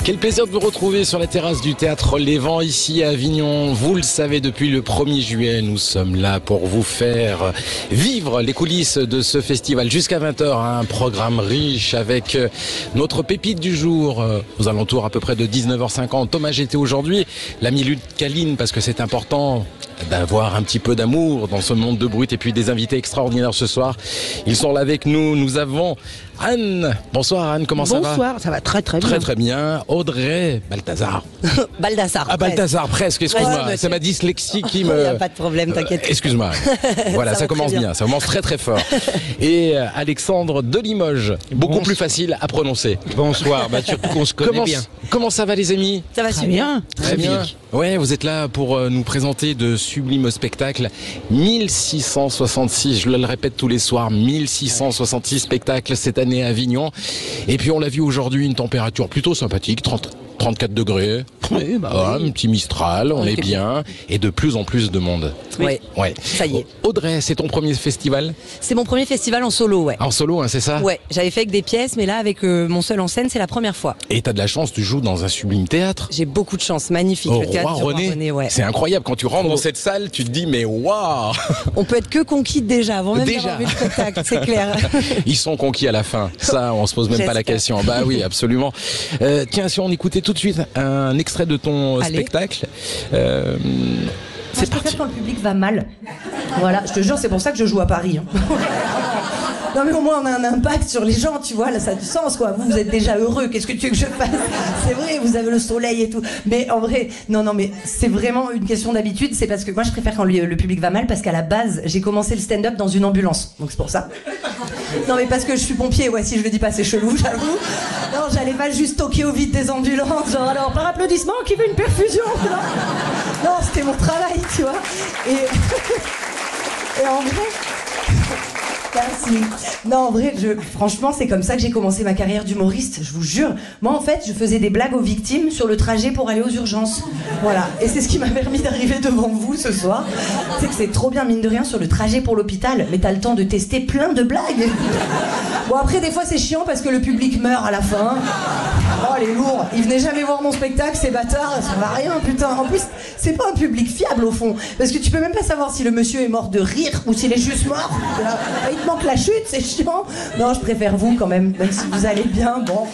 Quel plaisir de vous retrouver sur la terrasse du Théâtre Les Vents ici à Avignon. Vous le savez, depuis le 1er juillet, nous sommes là pour vous faire vivre les coulisses de ce festival jusqu'à 20h. Un programme riche avec notre pépite du jour aux alentours à peu près de 19h50. Thomas GT aujourd'hui, l'ami Luc Caline, parce que c'est important d'avoir un petit peu d'amour dans ce monde de brut, et puis des invités extraordinaires ce soir. Ils sont là avec nous. Nous avons Anne. Bonsoir Anne, comment ça va? Bonsoir, ça va très bien. Très bien. Audrey Balthazar. Baldassar. Ah, Balthazar, presque, excuse-moi. Ouais, c'est ma dyslexie qui me... Il n'y a pas de problème, t'inquiète. Excuse-moi. Voilà, ça commence bien, ça commence très très fort. Et Alexandre de Limoges, beaucoup plus facile à prononcer. Bonsoir, surtout qu'on se connaît bien. Comment ça va les amis? Ça va super bien. Très bien. Ouais, vous êtes là pour nous présenter de sublimes spectacles. 1666, je le répète tous les soirs, 1666 spectacles cette année à Avignon. Et puis on l'a vu aujourd'hui, une température plutôt sympathique, 34 degrés. Oui, Un petit Mistral, on est bien. Et de plus en plus de monde. Oui. Ouais. Ça y est. Audrey, c'est ton premier festival? C'est mon premier festival en solo, ouais. En solo, c'est ça? Ouais, j'avais fait avec des pièces, mais là, avec mon seul en scène, c'est la première fois. Et t'as de la chance, tu joues dans un sublime théâtre. J'ai beaucoup de chance, magnifique. Au Le théâtre Roi du René. ouais. C'est incroyable, quand tu rentres dans cette salle, tu te dis mais waouh. On peut être que conquis déjà, avant même d'avoir vu le spectacle, c'est clair. Ils sont conquis à la fin, ça on se pose même pas la question. Bah oui, absolument. Tiens, si on écoutait tout de suite un extrait de ton spectacle. C'est parti. Quand le public va mal. Voilà, je te jure, c'est pour ça que je joue à Paris. Non mais au moins on a un impact sur les gens, tu vois, là ça a du sens quoi. Vous êtes déjà heureux, qu'est-ce que tu veux que je fasse? C'est vrai, vous avez le soleil et tout. Mais en vrai, non mais c'est vraiment une question d'habitude. C'est parce que moi je préfère quand le public va mal, parce qu'à la base j'ai commencé le stand-up dans une ambulance. Donc c'est pour ça. Non mais parce que je suis pompier, ouais, si je le dis pas c'est chelou, j'avoue. Non, j'allais pas juste toquer au vide des ambulances, genre alors par applaudissement qui veut une perfusion. Non, c'était mon travail, tu vois. Et en vrai... Merci. Non, en vrai, franchement, c'est comme ça que j'ai commencé ma carrière d'humoriste, je vous jure. Moi, en fait, je faisais des blagues aux victimes sur le trajet pour aller aux urgences. Voilà. Et c'est ce qui m'a permis d'arriver devant vous ce soir. C'est que c'est trop bien, mine de rien, sur le trajet pour l'hôpital. Mais t'as le temps de tester plein de blagues. Bon, après, des fois, c'est chiant parce que le public meurt à la fin. Oh, les lourds. Ils venaient jamais voir mon spectacle, ces bâtards. Ça va rien, putain. En plus, c'est pas un public fiable, au fond. Parce que tu peux même pas savoir si le monsieur est mort de rire ou s'il est juste mort. Il te manque la chute, c'est chiant. Non, je préfère vous quand même si vous allez bien, bon.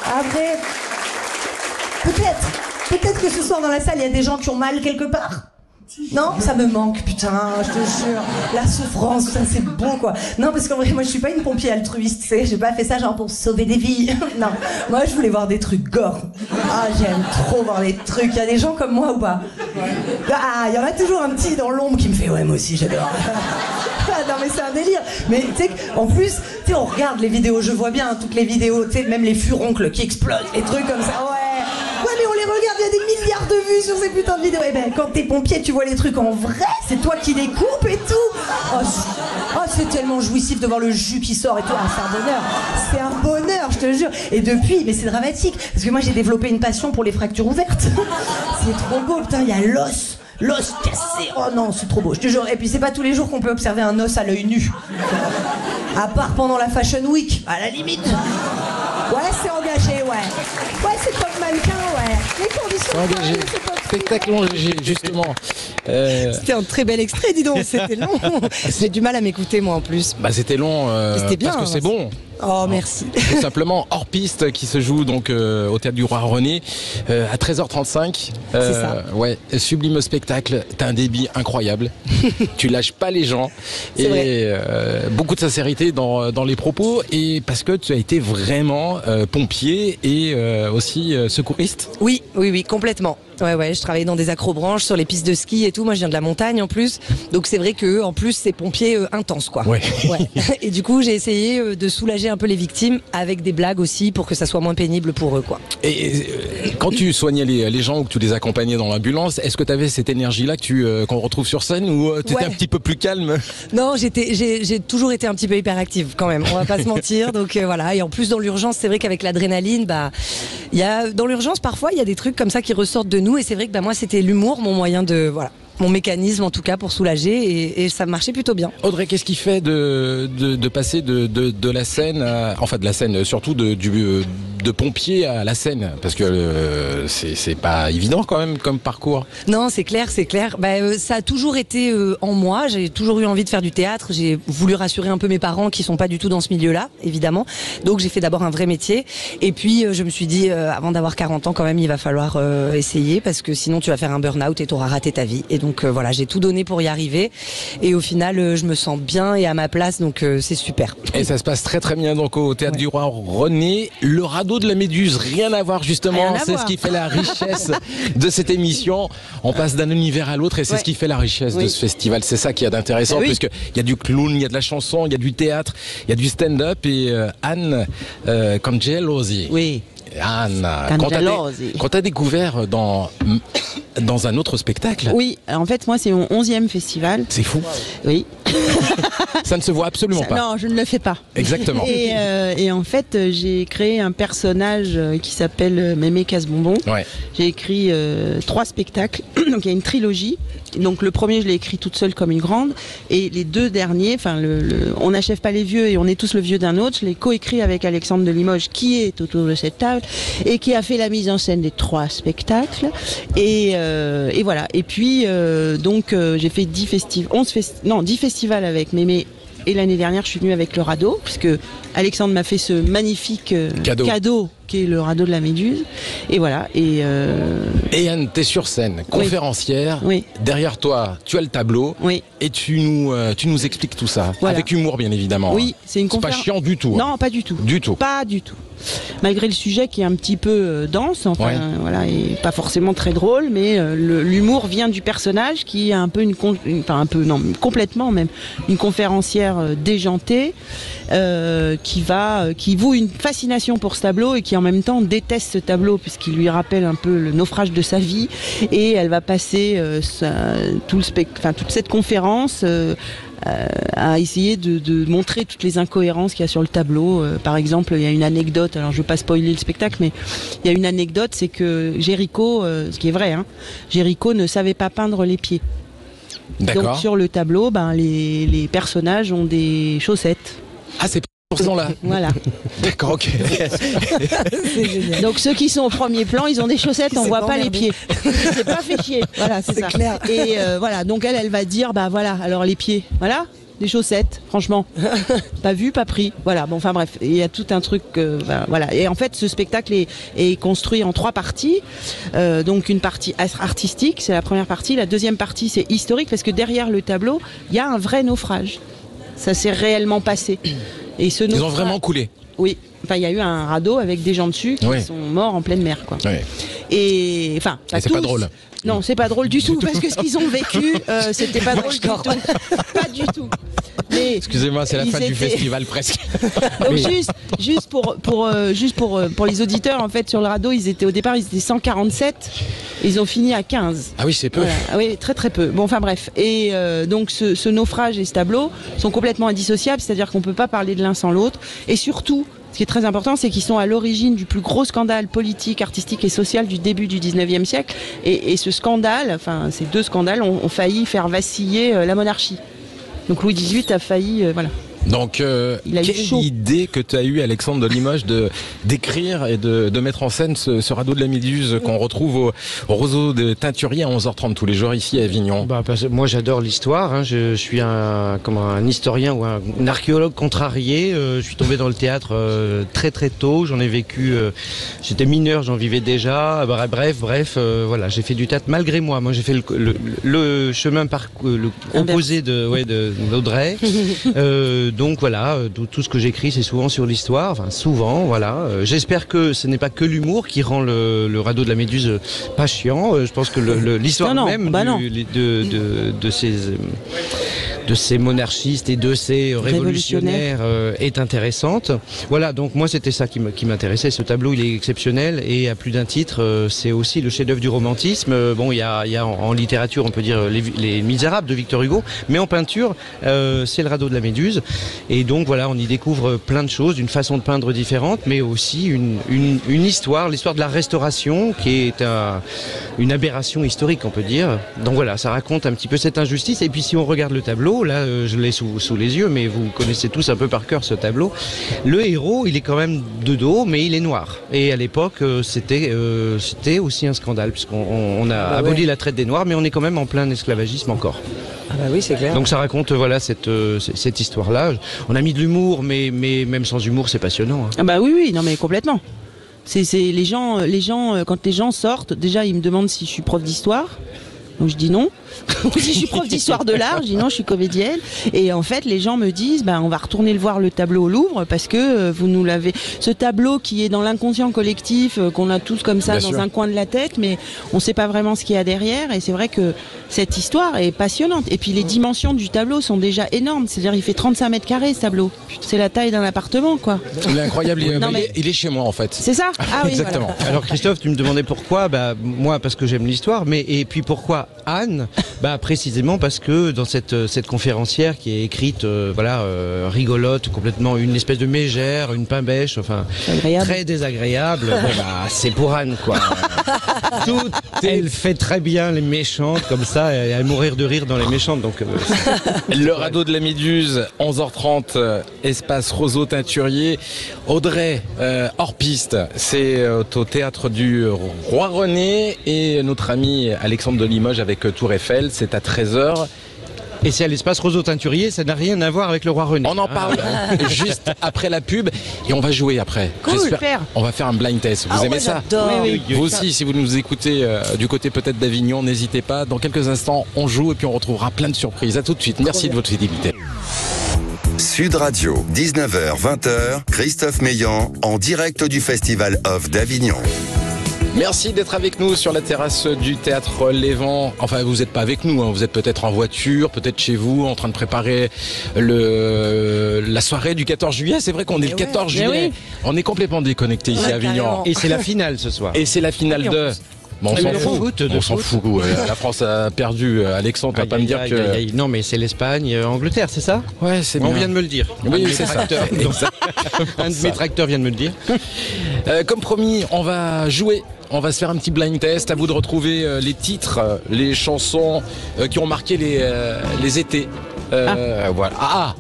Après, peut-être que ce soir dans la salle, il y a des gens qui ont mal quelque part. Non, ça me manque, putain, je te jure. La souffrance, ça c'est beau quoi. Non, parce qu'en vrai, moi je suis pas une pompier altruiste, tu sais. J'ai pas fait ça genre pour sauver des vies. Non, moi je voulais voir des trucs gore. Ah, j'aime trop voir les trucs. Il y a des gens comme moi ou pas? Ah, il y en a toujours un petit dans l'ombre qui me fait ouais, moi aussi j'adore. Non mais c'est un délire. Mais tu sais en plus, tu sais, on regarde les vidéos, je vois bien toutes les vidéos, tu sais, même les furoncles qui explosent, les trucs comme ça, ouais, mais on les regarde, il y a des milliards de vues sur ces putains de vidéos. Et ben quand t'es pompier, tu vois les trucs en vrai, c'est toi qui les coupes et tout. Oh, c'est tellement jouissif de voir le jus qui sort et tout. Ah, c'est un bonheur, je te jure. Et depuis, mais c'est dramatique, parce que moi j'ai développé une passion pour les fractures ouvertes. C'est trop beau, putain, il y a l'os cassé. Oh non, c'est trop beau, je te jure. Et puis c'est pas tous les jours qu'on peut observer un os à l'œil nu. À part pendant la Fashion Week, à la limite. Ouais, c'est engagé, ouais. Ouais, c'est top mannequin, ouais. Les conditions... C'est engagé. Spectacle engagé, justement. C'était un très bel extrait, dis donc. C'était long. J'ai du mal à m'écouter, moi, en plus. Bah, c'était long, c'était bien, parce que c'est bon. Oh, merci. Tout simplement, hors piste, qui se joue donc au Théâtre du Roi René à 13h35. C'est ça. Ouais, sublime spectacle. T'as un débit incroyable. Tu lâches pas les gens. C'est vrai. Beaucoup de sincérité dans les propos. Et parce que tu as été vraiment pompier et aussi secouriste. Oui, complètement. Ouais, je travaillais dans des acrobranches, sur les pistes de ski et tout. Moi, je viens de la montagne en plus. Donc, c'est vrai que en plus, c'est pompier intense, quoi. Ouais. Et du coup, j'ai essayé de soulager un peu les victimes avec des blagues aussi pour que ça soit moins pénible pour eux, quoi. Et quand tu soignais les gens ou que tu les accompagnais dans l'ambulance, est-ce que tu avais cette énergie-là qu'on retrouve sur scène ou tu étais un petit peu plus calme? Non, j'ai toujours été un petit peu hyperactive quand même, on va pas se mentir. Donc voilà, et en plus dans l'urgence, c'est vrai qu'avec l'adrénaline, dans l'urgence parfois il y a des trucs comme ça qui ressortent de nous, et c'est vrai que moi c'était l'humour, mon moyen de mon mécanisme en tout cas pour soulager et ça marchait plutôt bien. Audrey, qu'est-ce qui fait de passer de la scène, enfin de la scène, surtout de pompier à la scène, parce que c'est pas évident quand même comme parcours. Non, c'est clair. Ça a toujours été en moi. J'ai toujours eu envie de faire du théâtre. J'ai voulu rassurer un peu mes parents qui sont pas du tout dans ce milieu-là, évidemment. Donc j'ai fait d'abord un vrai métier. Et puis je me suis dit, avant d'avoir 40 ans, quand même, il va falloir essayer parce que sinon tu vas faire un burn-out et tu auras raté ta vie. Et donc voilà, j'ai tout donné pour y arriver. Et au final, je me sens bien et à ma place, donc c'est super. Et ça se passe très très bien donc au Théâtre du Roi René. Le radeau de la Méduse, rien à voir justement. C'est ce qui fait la richesse de cette émission. On passe d'un univers à l'autre et c'est ce qui fait la richesse de ce festival. C'est ça qui est d'intéressant puisqu'il y a du clown, il y a de la chanson, il y a du théâtre, il y a du stand-up et Anne Cangelosi. Oui. Anne, quand t'as découvert dans un autre spectacle. Oui, en fait moi c'est mon 11e festival. C'est fou. Oui. Ça ne se voit absolument pas. Non, je ne le fais pas. Exactement. Et en fait, j'ai créé un personnage qui s'appelle Mémé Casse-Bonbon. Ouais. J'ai écrit 3 spectacles. Donc il y a une trilogie. Donc le premier, je l'ai écrit toute seule comme une grande. Et les 2 derniers, enfin On n'achève pas les vieux et on est tous le vieux d'un autre, je l'ai coécrit avec Alexandre de Limoges qui est autour de cette table et qui a fait la mise en scène des 3 spectacles. Et voilà. Et puis j'ai fait 10 festivals avec Mémé. Et l'année dernière, je suis venue avec le radeau, puisque Alexandre m'a fait ce magnifique cadeau qui est le radeau de la Méduse. Et voilà. Et Anne, t'es sur scène, conférencière. Oui. Derrière toi, tu as le tableau. Oui. Et tu nous expliques tout ça. Voilà. Avec humour, bien évidemment. Oui, c'est une pas chiant du tout. Non, pas du tout. Du tout. Pas du tout. Malgré le sujet qui est un petit peu dense, voilà, et pas forcément très drôle, mais l'humour vient du personnage qui est un peu complètement même une conférencière déjantée, qui voue une fascination pour ce tableau et qui en même temps déteste ce tableau puisqu'il lui rappelle un peu le naufrage de sa vie, et elle va passer toute cette conférence à essayer de montrer toutes les incohérences qu'il y a sur le tableau. Par exemple, il y a une anecdote, alors je ne veux pas spoiler le spectacle, mais il y a une anecdote, c'est que Géricault, ce qui est vrai, Géricault ne savait pas peindre les pieds. D'accord. Donc sur le tableau, les personnages ont des chaussettes. Ah, c'est pour ces gens-là. Voilà. D'accord, ok. C'est génial. Donc ceux qui sont au premier plan, ils ont des chaussettes, on voit pas les pieds. C'est pas fait chier. Voilà, c'est ça. Clair. Et voilà, donc elle va dire, voilà, alors les pieds, voilà. Des chaussettes, franchement, pas vu, pas pris. Voilà, bon, enfin bref, il y a tout un truc, voilà. Et en fait, ce spectacle est construit en 3 parties. Donc une partie artistique, c'est la première partie. La deuxième partie, c'est historique, parce que derrière le tableau, il y a un vrai naufrage. Ça s'est réellement passé. Et Ils ont vraiment coulé. Oui. Enfin, il y a eu un radeau avec des gens dessus qui sont morts en pleine mer, quoi. Oui. Et enfin, c'est pas drôle. Non, c'est pas drôle du tout, parce que ce qu'ils ont vécu, c'était pas drôle du tout. Pas du tout. Mais excusez-moi, c'est la fin du festival presque. Donc juste pour les auditeurs, en fait, sur le radeau, au départ, ils étaient 147. Ils ont fini à 15. Ah oui, c'est peu. Voilà. Ah oui, très très peu. Bon, enfin bref. Et donc ce naufrage et ce tableau sont complètement indissociables, c'est-à-dire qu'on peut pas parler de l'un sans l'autre. Et surtout, ce qui est très important, c'est qu'ils sont à l'origine du plus gros scandale politique, artistique et social du début du 19e siècle. Et ce scandale, enfin ces 2 scandales, ont failli faire vaciller la monarchie. Donc Louis XVIII a failli, voilà. Donc, quelle idée que tu as eu, Alexandre de Limoges, d'écrire et de mettre en scène ce radeau de la Méduse qu'on retrouve au roseau de Teinturier à 11h30 tous les jours ici à Avignon. Moi, j'adore l'histoire. Je suis un historien ou un archéologue contrarié. Je suis tombé dans le théâtre très très tôt. J'en ai vécu. J'étais mineur, j'en vivais déjà. Bref, voilà. J'ai fait du théâtre malgré moi. Moi, j'ai fait le chemin opposé d'Audrey. Donc voilà, tout ce que j'écris, c'est souvent sur l'histoire, enfin souvent, voilà. J'espère que ce n'est pas que l'humour qui rend le radeau de la Méduse pas chiant. Je pense que l'histoire même ces monarchistes et de ces révolutionnaires est intéressante. Voilà, donc moi c'était ça qui m'intéressait. Ce tableau, il est exceptionnel et à plus d'un titre, c'est aussi le chef-d'œuvre du romantisme. Bon, il y a en littérature, on peut dire les Misérables de Victor Hugo, mais en peinture, c'est le radeau de la Méduse. Et donc voilà, on y découvre plein de choses, une façon de peindre différente, mais aussi une histoire, l'histoire de la Restauration, qui est une aberration historique, on peut dire. Donc voilà, ça raconte un petit peu cette injustice. Et puis si on regarde le tableau, là, je l'ai sous les yeux, mais vous connaissez tous un peu par cœur ce tableau. Le héros, il est quand même de dos, mais il est noir. Et à l'époque, c'était aussi un scandale, puisqu'on a aboli la traite des Noirs, mais on est quand même en plein esclavagisme encore. Ah bah oui, c'est clair. Donc ça raconte voilà cette histoire-là. On a mis de l'humour, mais même sans humour, c'est passionnant. Hein. Ah bah oui, non mais complètement. C'est les gens, quand les gens sortent, déjà ils me demandent si je suis prof d'histoire. Donc je dis non. Si je suis prof d'histoire de l'art, je dis non, je suis comédienne. Et en fait, les gens me disent, on va retourner le voir le tableau au Louvre parce que vous nous l'avez. Ce tableau qui est dans l'inconscient collectif, qu'on a tous comme ça un coin de la tête, mais on ne sait pas vraiment ce qu'il y a derrière. Et c'est vrai que cette histoire est passionnante. Et puis les dimensions du tableau sont déjà énormes. C'est-à-dire, il fait 35 mètres carrés ce tableau. C'est la taille d'un appartement, quoi. Il est incroyable. Il est chez moi en fait. C'est ça. Ah oui. Exactement. Voilà. Alors Christophe, tu me demandais pourquoi. Moi, parce que j'aime l'histoire, et puis pourquoi Anne? Précisément parce que dans cette conférencière qui est écrite, rigolote, complètement une espèce de mégère, une pain-bêche, enfin très désagréable. C'est pour Anne, quoi. Elle fait très bien les méchantes comme ça, et à mourir de rire dans les méchantes. Donc le radeau de la Méduse, 11h30, espace Roseau Teinturier. Audrey, hors piste, c'est au théâtre du Roi René, et notre ami Alexandre de Limoges avec Tour Eiffel, c'est à 13h. Et c'est à l'espace Roseau Teinturier, ça n'a rien à voir avec le Roi René. On en parle juste après la pub et on va jouer après. Cool, on va faire un blind test. Vous aimez ça? Oui. Vous aussi, si vous nous écoutez du côté peut-être d'Avignon, n'hésitez pas. Dans quelques instants, on joue et puis on retrouvera plein de surprises. À tout de suite. Merci de votre fidélité. Sud Radio, 19h-20h, Christophe Meillan, en direct du Festival Off d'Avignon. Merci d'être avec nous sur la terrasse du Théâtre Les Vents. Enfin, vous n'êtes pas avec nous, hein. Vous êtes peut-être en voiture, peut-être chez vous, en train de préparer la soirée du 14 juillet. C'est vrai qu'on est le 14 juillet. Oui. On est complètement déconnecté ici à Avignon. Carrément. Et c'est la finale ce soir. Et c'est la finale de... Bon, on s'en fout. La France a perdu. Alexandre, tu vas pas me dire que... Non, mais c'est l'Espagne, Angleterre, c'est ça? Ouais, c'est bien. On vient de me le dire. Oui, c'est ça. Un de mes tracteurs vient de me le dire. Comme promis, on va jouer. On va se faire un petit blind test. À vous de retrouver les titres, les chansons qui ont marqué les étés. Voilà.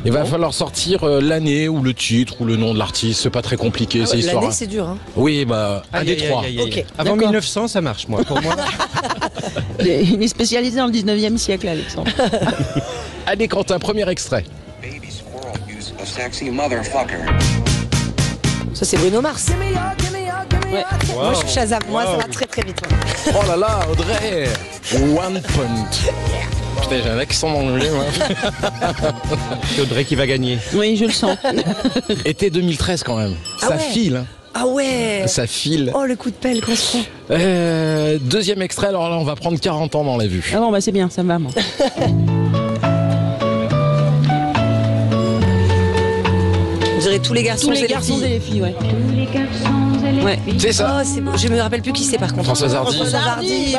Il va falloir sortir l'année ou le titre ou le nom de l'artiste. C'est pas très compliqué, c'est histoire. L'année, c'est dur. Hein. Oui, un des trois. Okay, avant 1900, ça marche, moi. Pour moi. Il est spécialisé dans le 19e siècle, Alexandre. Allez, Quentin, premier extrait. Ça, c'est Bruno Mars. Ouais. Wow. Moi, je suis Shazam. Moi, ça va très très vite. Oh là là, Audrey. One point. Putain, j'ai un accent anglais, moi. C'est Audrey qui va gagner. Oui, je le sens. Été 2013 quand même. Ça file. Hein. Ah ouais. Ça file. Oh, le coup de pelle qu'on se prend. Deuxième extrait, alors là, on va prendre 40 ans dans la vue. Ah bon, c'est bien, ça me va, moi. On dirait tous les garçons, et les filles, ouais. Tous les garçons et les filles. C'est ça. Oh, c'est beau. Je me rappelle plus qui c'est par contre. Françoise Hardy. Françoise Hardy,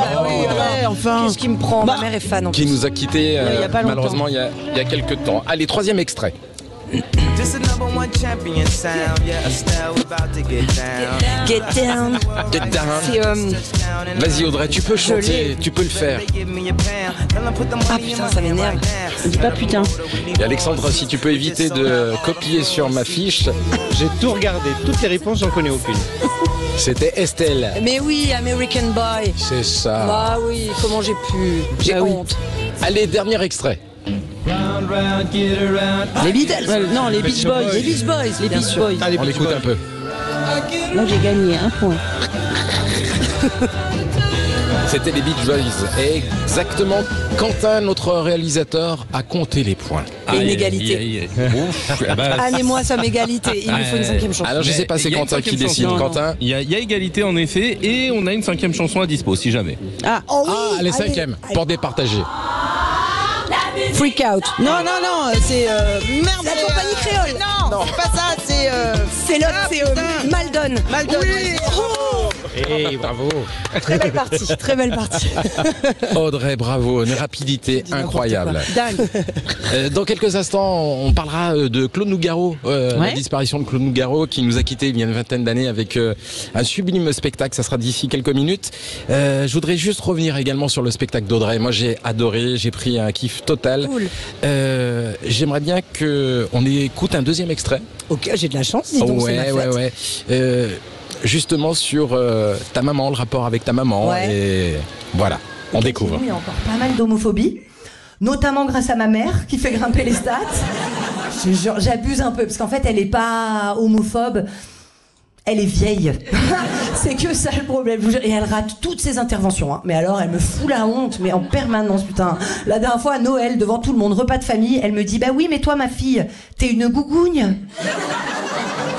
enfin. Qu'est-ce qui me prend? Ma mère est fan en Qui plus. nous a quittés y a pas longtemps. malheureusement il y a quelques temps. Allez, troisième extrait. Get down. Get down. C'est Vas-y Audrey, tu peux chanter, tu peux le faire. Ah putain, ça m'énerve. On dit pas putain. Et Alexandre, si tu peux éviter de copier sur ma fiche, J'ai tout regardé, toutes les réponses, j'en connais aucune. c'était Estelle. Mais oui, American Boy. C'est ça. Ah oui, comment j'ai pu? J'ai Ah oui. honte. Allez, dernier extrait. Les Beatles. Non, les Beach Boys. Les Beach Boys, Les bien Beach sûr. Boys. Allez, On l'écoute un peu. Là, j'ai gagné un point. C'était les Beach Boys. Et exactement, Quentin, notre réalisateur, a compté les points. Et une égalité. Anne et moi sommes égalité. Il nous faut une cinquième chanson. Alors je sais pas, c'est il y a une Quentin qui cinquième décide. chanson. Quentin. Il y a égalité en effet, et on a une cinquième chanson à dispo si jamais. Ah, Oh oui, Ah, les allez. cinquièmes, pour départager. Freak Out. Non, c'est merde. La compagnie créole. Non, c'est pas ça, c'est C'est l'autre, c'est Maldon. Maldon. Oui. Oh, Bravo. très belle partie, très belle partie. Audrey, bravo, une rapidité incroyable. Dingue. Dans quelques instants, on parlera de Claude Nougaro, la disparition de Claude Nougaro qui nous a quittés il y a une vingtaine d'années avec un sublime spectacle. Ça sera d'ici quelques minutes. Je voudrais juste revenir également sur le spectacle d'Audrey. Moi, j'ai adoré, j'ai pris un kiff total. Cool. J'aimerais bien qu'on écoute un deuxième extrait. Ok, j'ai de la chance, dis donc, c'est ma fête. Ouais. Justement sur ta maman, le rapport avec ta maman. Ouais. Et voilà, on découvre. Il y a encore pas mal d'homophobie, notamment grâce à ma mère qui fait grimper les stats. J'abuse un peu parce qu'en fait elle est pas homophobe, elle est vieille. C'est que ça le problème. Et elle rate toutes ses interventions. Hein. Mais alors elle me fout la honte, mais en permanence, putain. La dernière fois à Noël, devant tout le monde, repas de famille, elle me dit bah oui mais toi ma fille, t'es une gougoune.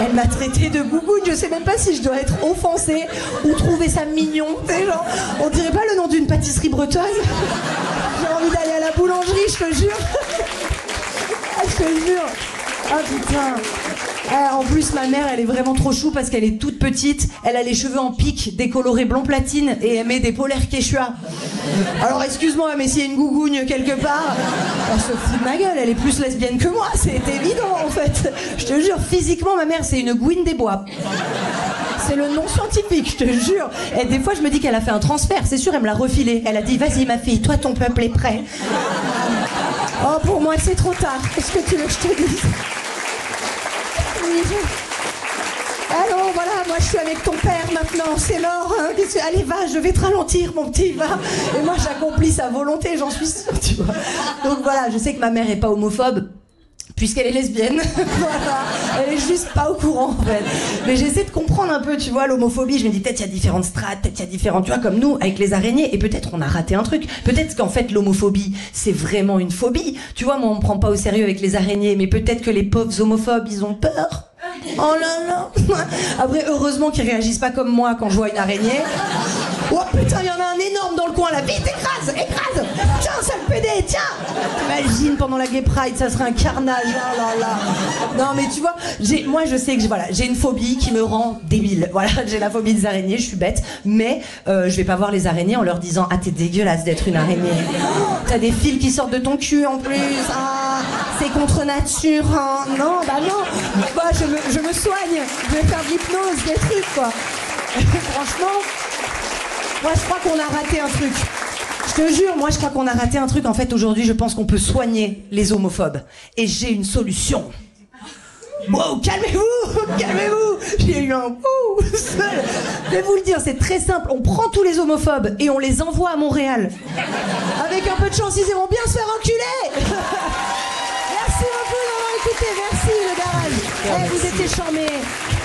Elle m'a traité de gougoune, je sais même pas si je dois être offensée ou trouver ça mignon. Genre, on dirait pas le nom d'une pâtisserie bretonne. J'ai envie d'aller à la boulangerie, je te jure. Je te jure. Ah putain. En plus, ma mère, elle est vraiment trop chou parce qu'elle est toute petite. Elle a les cheveux en pique, décolorés blond platine et elle met des polaires quechua. Alors, excuse-moi, mais s'il y a une gougougne quelque part, elle se fout de ma gueule. Elle est plus lesbienne que moi, c'est évident en fait. Je te jure, physiquement, ma mère, c'est une gouine des bois. C'est le nom scientifique, je te jure. Et des fois, je me dis qu'elle a fait un transfert. C'est sûr, elle me l'a refilé. Elle a dit, vas-y ma fille, toi ton peuple est prêt. Oh, pour moi, c'est trop tard. Qu'est-ce que tu veux que je te dise? Alors voilà, moi je suis avec ton père maintenant, c'est mort. Hein. Allez va, je vais te ralentir mon petit, va. Et moi j'accomplis sa volonté, j'en suis sûre, tu vois. Donc voilà, je sais que ma mère est pas homophobe. Puisqu'elle est lesbienne, voilà. Elle est juste pas au courant en fait. Mais j'essaie de comprendre un peu, tu vois, l'homophobie. Je me dis peut-être il y a différentes strates, peut-être il y a différentes, tu vois, comme nous avec les araignées. Et peut-être on a raté un truc. Peut-être qu'en fait l'homophobie c'est vraiment une phobie. Tu vois, moi on me prend pas au sérieux avec les araignées, mais peut-être que les pauvres homophobes ils ont peur. Oh là là. Après heureusement qu'ils réagissent pas comme moi quand je vois une araignée. Oh putain, il y en a un énorme dans le coin là, vite écrase. Tiens, sale pédé, tiens. T'imagines pendant la Gay Pride, ça serait un carnage. Oh là là. Non mais tu vois, moi je sais que j'ai une phobie qui me rend débile. Voilà, j'ai la phobie des araignées, je suis bête, mais je vais pas voir les araignées en leur disant ah t'es dégueulasse d'être une araignée. T'as des fils qui sortent de ton cul en plus. Ah, c'est contre nature. Hein. Non, bah non. Bah je me soigne. Je vais faire de l'hypnose, des trucs quoi. Franchement. Moi, je crois qu'on a raté un truc. Je te jure, moi, je crois qu'on a raté un truc. En fait, aujourd'hui, je pense qu'on peut soigner les homophobes. Et j'ai une solution. Wow, calmez-vous. J'ai eu un ouh seul. Je vais vous le dire, c'est très simple. On prend tous les homophobes et on les envoie à Montréal. Avec un peu de chance, ils iront bien se faire enculer. Merci beaucoup d'avoir écouté. Merci, le garage. Vous étiez charmés.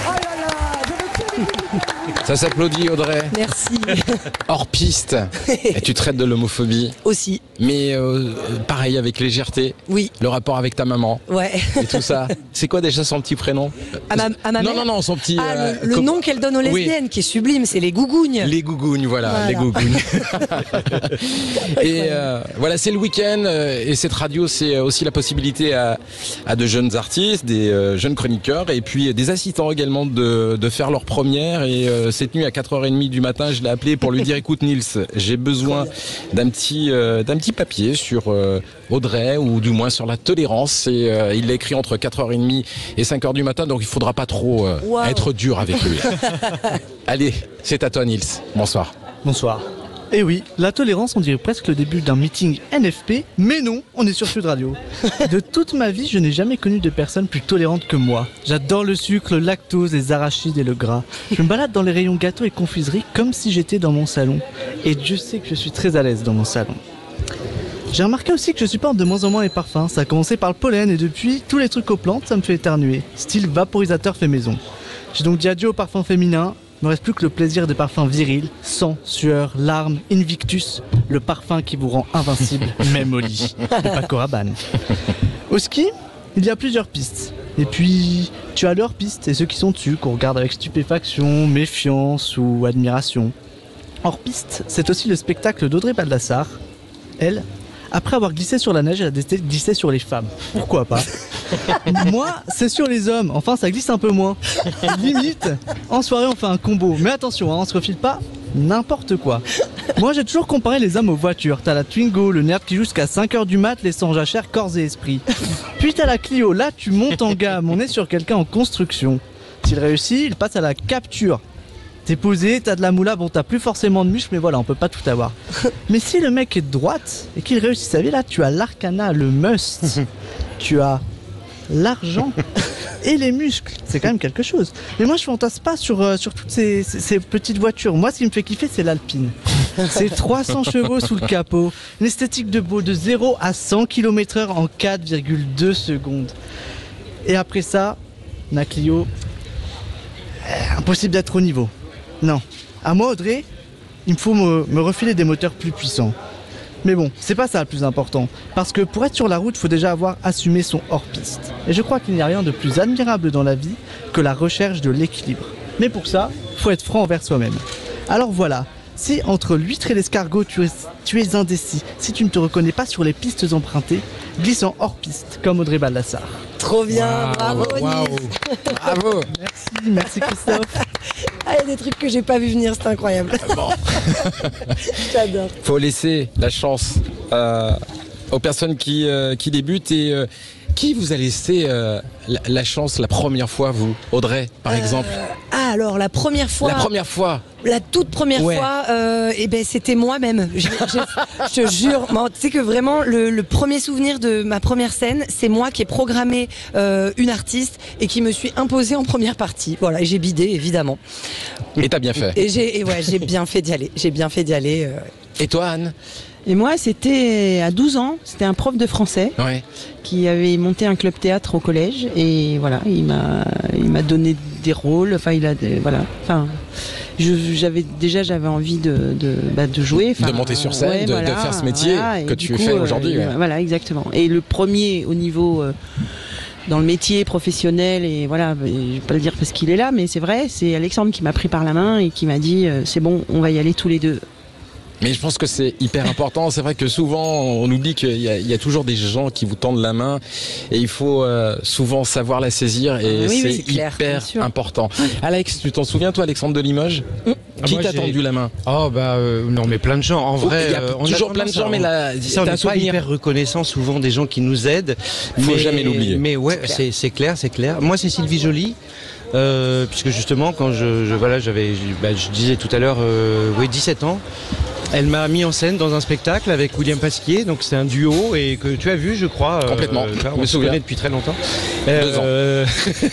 Oh là là, je veux que... Ça s'applaudit Audrey. Merci. Hors piste. Et tu traites de l'homophobie. Aussi. Mais pareil avec légèreté. Oui. Le rapport avec ta maman. Ouais. Et tout ça. C'est quoi déjà son petit prénom? À ma mère. Non, son petit... le nom qu'elle donne aux lesbiennes, qui est sublime, c'est les gougounes. Les gougounes, voilà. Les gougounes. Et voilà, c'est le week-end. Et cette radio, c'est aussi la possibilité à de jeunes artistes, des jeunes chroniqueurs, et puis des assistants également de faire leur première. Et cette nuit à 4h30 du matin, je l'ai appelé pour lui dire écoute Nils, j'ai besoin d'un petit papier sur Audrey, ou du moins sur la tolérance. Et il l'a écrit entre 4h30 et 5h du matin, donc il faudra pas trop être dur avec lui. Allez, c'est à toi Nils. Bonsoir. Bonsoir. Et oui, la tolérance, on dirait presque le début d'un meeting NFP, mais non, on est sur Sud Radio. De toute ma vie, je n'ai jamais connu de personne plus tolérante que moi. J'adore le sucre, le lactose, les arachides et le gras. Je me balade dans les rayons gâteaux et confiseries comme si j'étais dans mon salon. Et Dieu sait que je suis très à l'aise dans mon salon. J'ai remarqué aussi que je supporte de moins en moins les parfums. Ça a commencé par le pollen et depuis, tous les trucs aux plantes, ça me fait éternuer. Style vaporisateur fait maison. J'ai donc dit adieu aux parfums féminins. Il ne me reste plus que le plaisir des parfums virils, sang, sueur, larmes, Invictus, le parfum qui vous rend invincible, même au lit, et Paco Rabanne. Au ski, il y a plusieurs pistes. Et puis, tu as leurs pistes et ceux qui sont dessus, qu'on regarde avec stupéfaction, méfiance ou admiration. Hors piste, c'est aussi le spectacle d'Audrey Baldassar. Elle, Après avoir glissé sur la neige, elle a décidé de glisser sur les femmes. Pourquoi pas? Moi, c'est sur les hommes. Enfin, ça glisse un peu moins. Limite, en soirée, on fait un combo. Mais attention, on se refile pas n'importe quoi. Moi, j'ai toujours comparé les hommes aux voitures. T'as la Twingo, le nerd qui joue jusqu'à 5h du mat, laissant jachère corps et esprit. Puis t'as la Clio, là, tu montes en gamme. On est sur quelqu'un en construction. S'il réussit, il passe à la capture. T'es posé, t'as de la moula, bon t'as plus forcément de muscles, mais voilà, on peut pas tout avoir. Mais si le mec est de droite et qu'il réussit sa vie, là tu as l'arcana, le must. Tu as l'argent et les muscles. C'est quand même quelque chose. Mais moi je fantasme pas sur toutes ces petites voitures. Moi ce qui me fait kiffer c'est l'Alpine. C'est 300 chevaux sous le capot. Une esthétique de beau de 0 à 100 km/h en 4,2 secondes. Et après ça, la Clio, impossible d'être au niveau. Non. À moi, Audrey, il me faut me refiler des moteurs plus puissants. Mais bon, c'est pas ça le plus important. Parce que pour être sur la route, il faut déjà avoir assumé son hors-piste. Et je crois qu'il n'y a rien de plus admirable dans la vie que la recherche de l'équilibre. Mais pour ça, faut être franc envers soi-même. Alors voilà, si entre l'huître et l'escargot, tu es indécis, si tu ne te reconnais pas sur les pistes empruntées, glisse en hors-piste, comme Audrey Baldassar. Trop bien, bravo Nice. Bravo. Merci Christophe. Ah, il y a des trucs que j'ai pas vu venir, c'est incroyable. Bon. J'adore. Faut laisser la chance aux personnes qui débutent. Et qui vous a laissé la chance la première fois, vous, Audrey, par exemple? Alors la première fois. La toute première fois, c'était moi-même. Je te jure. Tu sais que vraiment, le premier souvenir de ma première scène, c'est moi qui ai programmé une artiste et qui me suis imposée en première partie. Voilà, et j'ai bidé, évidemment. Et t'as bien fait. Et j'ai bien fait d'y aller. Et toi, Anne? Et moi, c'était à 12 ans, c'était un prof de français qui avait monté un club théâtre au collège et voilà, il m'a donné des rôles, j'avais envie de jouer, de monter sur scène, de faire ce métier que tu fais aujourd'hui. Voilà, exactement. Et le premier au niveau dans le métier professionnel, et voilà, je vais pas le dire parce qu'il est là, mais c'est vrai, c'est Alexandre qui m'a pris par la main et qui m'a dit c'est bon, on va y aller tous les deux. Mais je pense que c'est hyper important. C'est vrai que souvent, on nous dit qu'il y a toujours des gens qui vous tendent la main et il faut souvent savoir la saisir et c'est clair, hyper important. Alex, tu t'en souviens, toi, Alexandre de Limoges? Qui t'a tendu la main? Non, mais plein de gens. En vrai, il y a toujours plein de gens, mais là, on n'est pas hyper reconnaissant souvent des gens qui nous aident. Il faut jamais l'oublier. Mais ouais, c'est clair. Moi, c'est Sylvie Joly. Puisque justement, quand je disais tout à l'heure, 17 ans. Elle m'a mis en scène dans un spectacle avec William Pasquier, donc c'est un duo et que tu as vu, je crois. Complètement. On se connaît depuis très longtemps. 2 ans.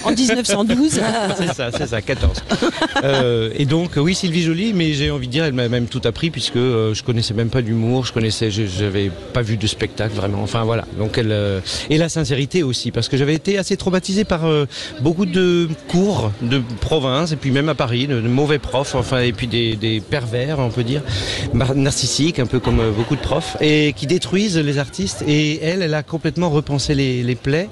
En 1912. c'est ça, 14. Et donc, oui, Sylvie Joly, mais j'ai envie de dire, elle m'a même tout appris puisque je connaissais même pas d'humour, j'avais pas vu de spectacle vraiment. Enfin voilà. Donc et la sincérité aussi, parce que j'avais été assez traumatisé par beaucoup de cours de province et puis même à Paris, de mauvais profs, et puis des pervers, on peut dire. Narcissiques, un peu comme beaucoup de profs, et qui détruisent les artistes. Et elle a complètement repensé les plaies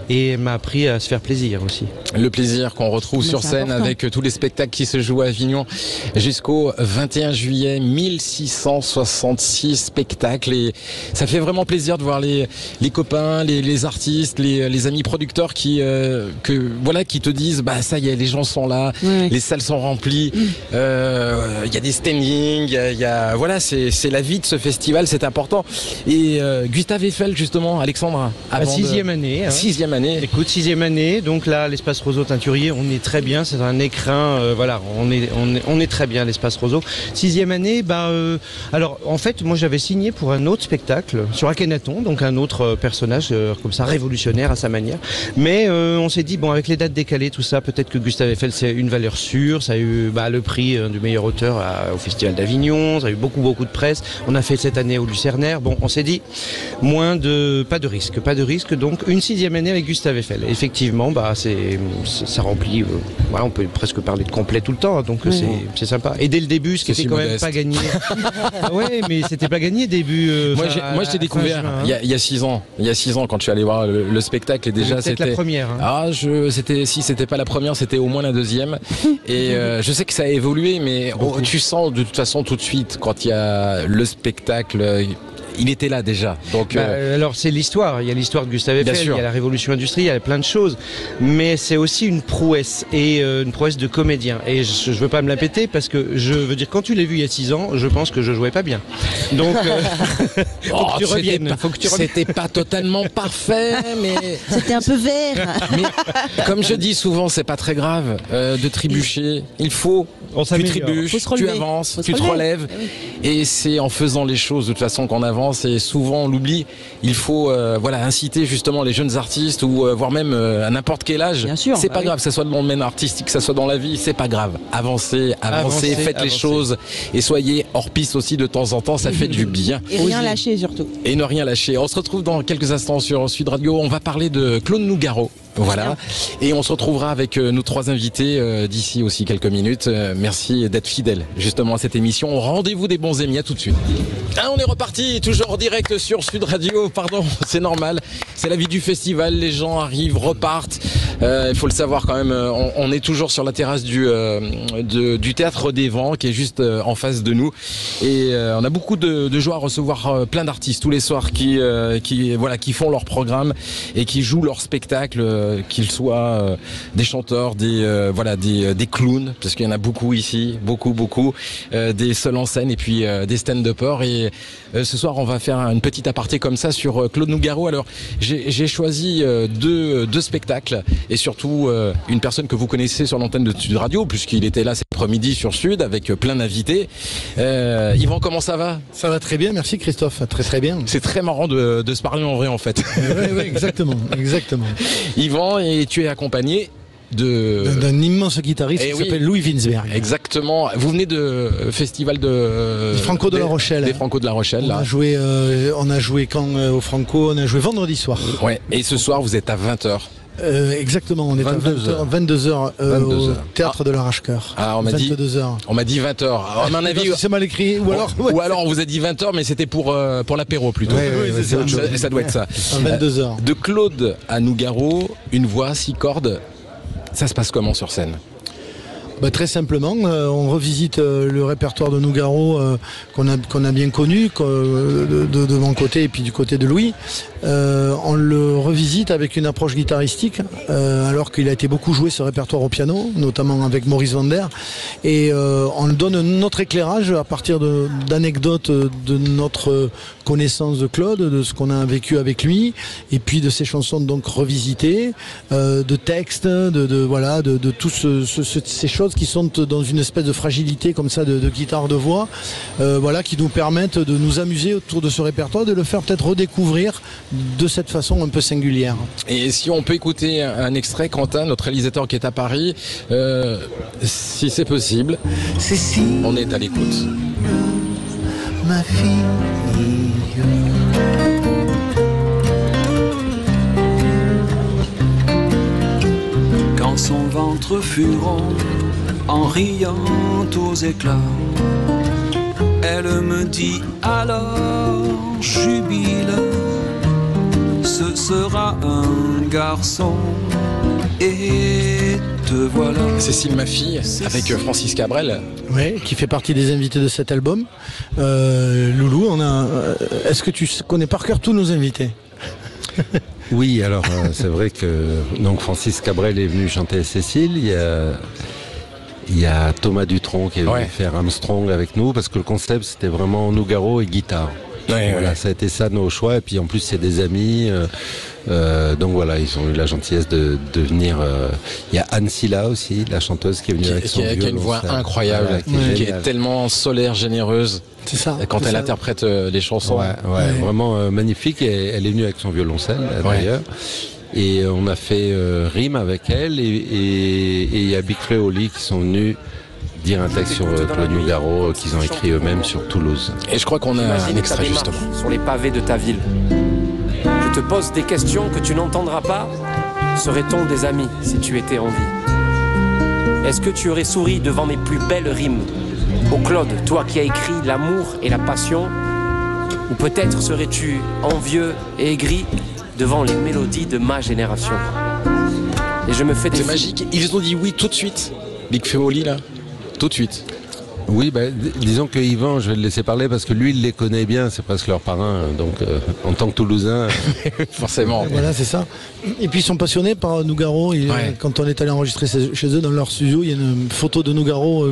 et m'a appris à se faire plaisir aussi. Le plaisir qu'on retrouve sur scène avec tous les spectacles qui se jouent à Avignon jusqu'au 21 juillet, 1666 spectacles, et ça fait vraiment plaisir de voir les copains, les artistes, les amis producteurs qui te disent ça y est, les gens sont là, les salles sont remplies, il y a des standings, voilà, c'est la vie de ce festival, c'est important. Et Gustave Eiffel, justement, Alexandre, sixième année. Sixième année. Écoute, 6e année, donc là, l'espace Roseau Teinturier, on est très bien, c'est un écrin, on est très bien, l'espace Roseau. 6e année, alors en fait, moi j'avais signé pour un autre spectacle sur Akhenaton, donc un autre personnage comme ça, révolutionnaire à sa manière. Mais on s'est dit, avec les dates décalées, tout ça, peut-être que Gustave Eiffel, c'est une valeur sûre, ça a eu le prix du meilleur auteur au Festival d'Avignon, ça a eu beaucoup de presse. On a fait cette année au Lucernaire. Bon, on s'est dit, pas de risque. Donc, une 6e année avec Gustave Eiffel. Effectivement, ça remplit, on peut presque parler de complet tout le temps, donc c'est sympa. Et dès le début, ce qui était quand même pas gagné. Ouais, mais c'était pas gagné début. Moi, je t'ai découvert il y a 6 ans. Il y a 6 ans, quand je suis allé voir le spectacle, et déjà c'était la première. Si c'était pas la première, c'était au moins la 2e. Et je sais que ça a évolué, mais tu sens de toute façon tout de suite quand il y a le spectacle il était là déjà. Donc, alors c'est l'histoire, il y a l'histoire de Gustave Eiffel, il y a la révolution industrielle, il y a plein de choses, mais c'est aussi une prouesse, et une prouesse de comédien. Et je veux pas me la péter parce que je veux dire, quand tu l'as vu il y a 6 ans, je pense que je jouais pas bien. Donc faut que tu reviennes. C'était pas totalement parfait, mais c'était un peu vert. Mais comme je dis souvent, c'est pas très grave de trébucher. Il faut, tu trébuches, tu avances, tu te relèves, et c'est en faisant les choses de toute façon qu'on avance. Et souvent on l'oublie. Il faut inciter justement les jeunes artistes ou voire même à n'importe quel âge. Bien sûr, c'est pas grave, que ça soit dans le domaine artistique, que ça soit dans la vie, c'est pas grave. Avancez, faites les choses et soyez hors piste aussi de temps en temps, ça fait du bien. Et rien lâcher surtout. Et ne rien lâcher. On se retrouve dans quelques instants sur Sud Radio. On va parler de Claude Nougaro. Voilà. Et on se retrouvera avec nos 3 invités d'ici aussi quelques minutes. Merci d'être fidèles justement à cette émission. Rendez-vous des bons amis. À tout de suite. On est reparti, toujours en direct sur Sud Radio. Pardon, c'est normal. C'est la vie du festival. Les gens arrivent, repartent. Il faut le savoir quand même. On est toujours sur la terrasse du Théâtre des Vents qui est juste en face de nous. Et on a beaucoup de joie à recevoir plein d'artistes tous les soirs qui font leur programme et qui jouent leur spectacle. Qu'ils soient des chanteurs, des clowns, parce qu'il y en a beaucoup ici, beaucoup, des seuls en scène et puis des stand-uppers. Et ce soir, on va faire une petite aparté comme ça sur Claude Nougaro. Alors, j'ai choisi deux spectacles et surtout une personne que vous connaissez sur l'antenne de Sud Radio, puisqu'il était là cet après-midi sur Sud avec plein d'invités. Yvan, comment ça va ? Ça va très bien, merci Christophe, très très bien. C'est très marrant de se parler en vrai en fait. Oui, exactement. Yvan, et tu es accompagné d'un immense guitariste qui s'appelle Louis Winsberg. Exactement. Vous venez de festival des Franco de La Rochelle. Des Franco de La Rochelle. On a joué quand au Franco, on a joué vendredi soir. Ouais. Et ce soir vous êtes à 20h. Exactement, on est à 22h au Théâtre de l'Arrache-Cœur. On m'a dit 20h. Alors, à mon avis, c'est mal écrit, ou alors on vous a dit 20h, mais c'était pour l'apéro plutôt. Ça doit être ça. À 22h. De Claude à Nougaro, une voix, 6 cordes. Ça se passe comment sur scène ? Très simplement, on revisite le répertoire de Nougaro qu'on a bien connu de mon côté et puis du côté de Louis. On le revisite avec une approche guitaristique, alors qu'il a été beaucoup joué ce répertoire au piano, notamment avec Maurice Vander. Et on donne notre éclairage à partir d'anecdotes de notre connaissance de Claude, de ce qu'on a vécu avec lui, et puis de ses chansons donc revisitées, de textes, de toutes ces choses qui sont dans une espèce de fragilité comme ça de guitare de voix, qui nous permettent de nous amuser autour de ce répertoire, de le faire peut-être redécouvrir de cette façon un peu singulière. Et si on peut écouter un extrait, Quentin, notre réalisateur qui est à Paris, si c'est possible, on est à l'écoute. Ma fille, quand son ventre fut rond, en riant aux éclats, elle me dit alors, jubile, ce sera un garçon, et te voilà. Cécile, ma fille, avec Francis Cabrel. Oui, qui fait partie des invités de cet album. Loulou, est-ce que tu connais par cœur tous nos invités ? Oui, alors c'est vrai que donc Francis Cabrel est venu chanter Cécile. Il y a Thomas Dutronc qui est venu faire Armstrong avec nous, parce que le concept c'était vraiment Nougaro et guitare. Ça a été ça nos choix, et puis en plus c'est des amis, donc voilà, ils ont eu la gentillesse de venir. Il y a Anne Silla aussi, la chanteuse qui est venue avec son violon. Qui a une voix incroyable, qui est tellement solaire, généreuse. C'est ça. Quand elle interprète les chansons. Vraiment magnifique, et elle est venue avec son violoncelle d'ailleurs. Et on a fait rime avec elle, et il y a Big Flo et Oli qui sont venus dire un texte sur Claude Nougaro qu'ils ont écrit eux-mêmes sur Toulouse. Et je crois qu'on a un extrait justement. Sur les pavés de ta ville. Je te pose des questions que tu n'entendras pas. Serait-on des amis si tu étais en vie ? Est-ce que tu aurais souri devant mes plus belles rimes ? Ô Claude, toi qui as écrit l'amour et la passion, ou peut-être serais-tu envieux et aigri devant les mélodies de ma génération ? Et je me fais des... C'est magique, ils ont dit oui tout de suite. Big Flo et Oli là, tout de suite. Oui, disons que Yvan, je vais le laisser parler parce que lui, il les connaît bien, c'est presque leur parrain, donc en tant que Toulousain, forcément. Voilà, c'est ça. Et puis ils sont passionnés par Nougaro. Quand on est allé enregistrer chez eux dans leur studio, il y a une photo de Nougaro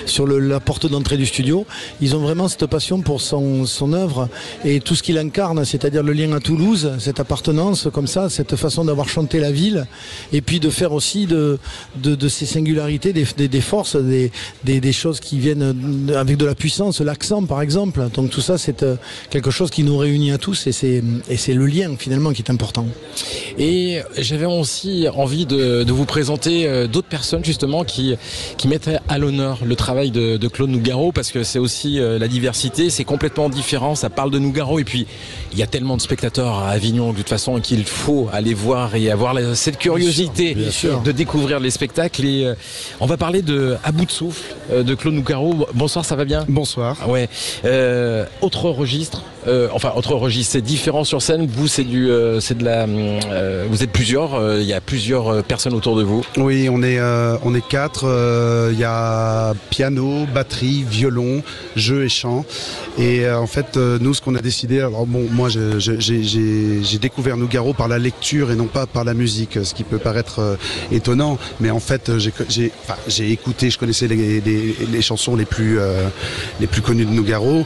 sur la porte d'entrée du studio. Ils ont vraiment cette passion pour son œuvre et tout ce qu'il incarne, c'est-à-dire le lien à Toulouse, cette appartenance comme ça, cette façon d'avoir chanté la ville, et puis de faire aussi de ces singularités, des forces, des choses qui viennent avec de la puissance, l'accent par exemple. Donc tout ça, c'est quelque chose qui nous réunit à tous et c'est le lien finalement qui est important. Et j'avais aussi envie de vous présenter d'autres personnes justement qui mettent à l'honneur le travail de Claude Nougaro, parce que c'est aussi la diversité, c'est complètement différent, ça parle de Nougaro, et puis il y a tellement de spectateurs à Avignon de toute façon qu'il faut aller voir et avoir cette curiosité bien sûr. De découvrir les spectacles. Et on va parler de À bout de souffle de Claude Nougaro. Bonsoir, ça va bien ? Bonsoir. Ouais. Autre registre. Autre registre, c'est différent sur scène. Vous, vous êtes plusieurs. Il y a plusieurs personnes autour de vous. Oui, on est 4. Il y a piano, batterie, violon, jeu et chant. Et en fait, nous, ce qu'on a décidé. Alors bon, moi, j'ai découvert Nougaro par la lecture et non pas par la musique, ce qui peut paraître étonnant. Mais en fait, j'ai écouté. Je connaissais les chansons les plus connues de Nougaro.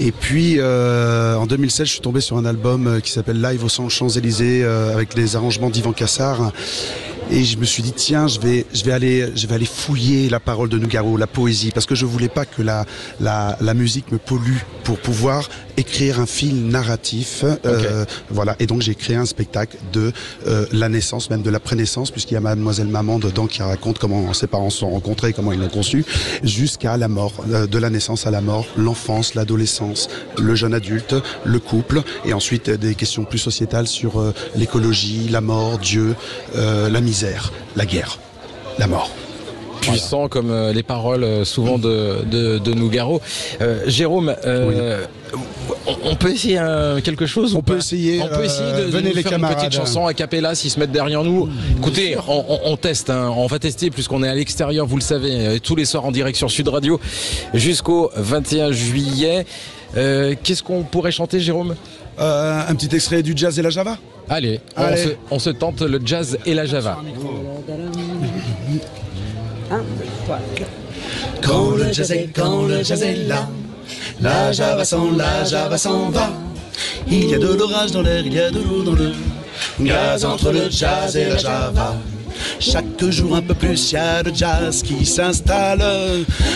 Et puis en 2016, je suis tombé sur un album qui s'appelle Live au Champs-Élysées avec les arrangements d'Yvan Cassard. Et je me suis dit, tiens, je vais aller fouiller la parole de Nougaro, la poésie, parce que je voulais pas que la musique me pollue pour pouvoir écrire un fil narratif. Voilà. Et donc j'ai créé un spectacle de la naissance, même de la prénaissance, puisqu'il y a Mademoiselle Maman dedans qui raconte comment ses parents se sont rencontrés, comment ils l'ont conçu, jusqu'à la mort, de la naissance à la mort, l'enfance, l'adolescence, le jeune adulte, le couple, et ensuite des questions plus sociétales sur l'écologie, la mort, Dieu, la misère, la guerre, la mort. Puissant comme les paroles souvent de Nougaro. Jérôme, on peut essayer quelque chose? On peut essayer de venez les faire camarades. Une petite chanson a cappella s'ils se mettent derrière nous. Écoutez, on teste, on va tester puisqu'on est à l'extérieur, vous le savez, tous les soirs en direct sur Sud Radio jusqu'au 21 juillet. Qu'est-ce qu'on pourrait chanter, Jérôme? Un petit extrait du Jazz et la Java. Allez. On se tente le jazz et la Java. Quand le jazz est là, la Java s'en va. Il y a de l'orage dans l'air, il y a de l'eau dans le gaz entre le jazz et la Java. Chaque jour un peu plus, y a le jazz qui s'installe.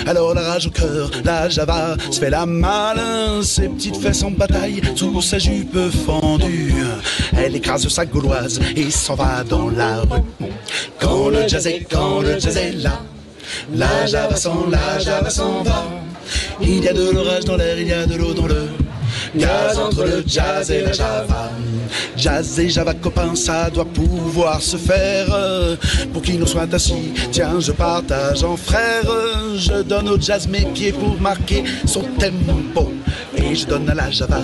Alors la rage au cœur, la Java se fait la malin. Ses petites fesses en bataille, sous sa jupe fendue. Elle écrase sa gauloise et s'en va dans la rue. Quand le jazz est là, la Java s'en va. Il y a de l'orage dans l'air, il y a de l'eau dans le gaz entre le jazz et la Java. Jazz et Java copains, ça doit pouvoir se faire. Pour qu'ils nous soient assis, tiens je partage en frères. Je donne au jazz mes pieds pour marquer son tempo. Et je donne à la Java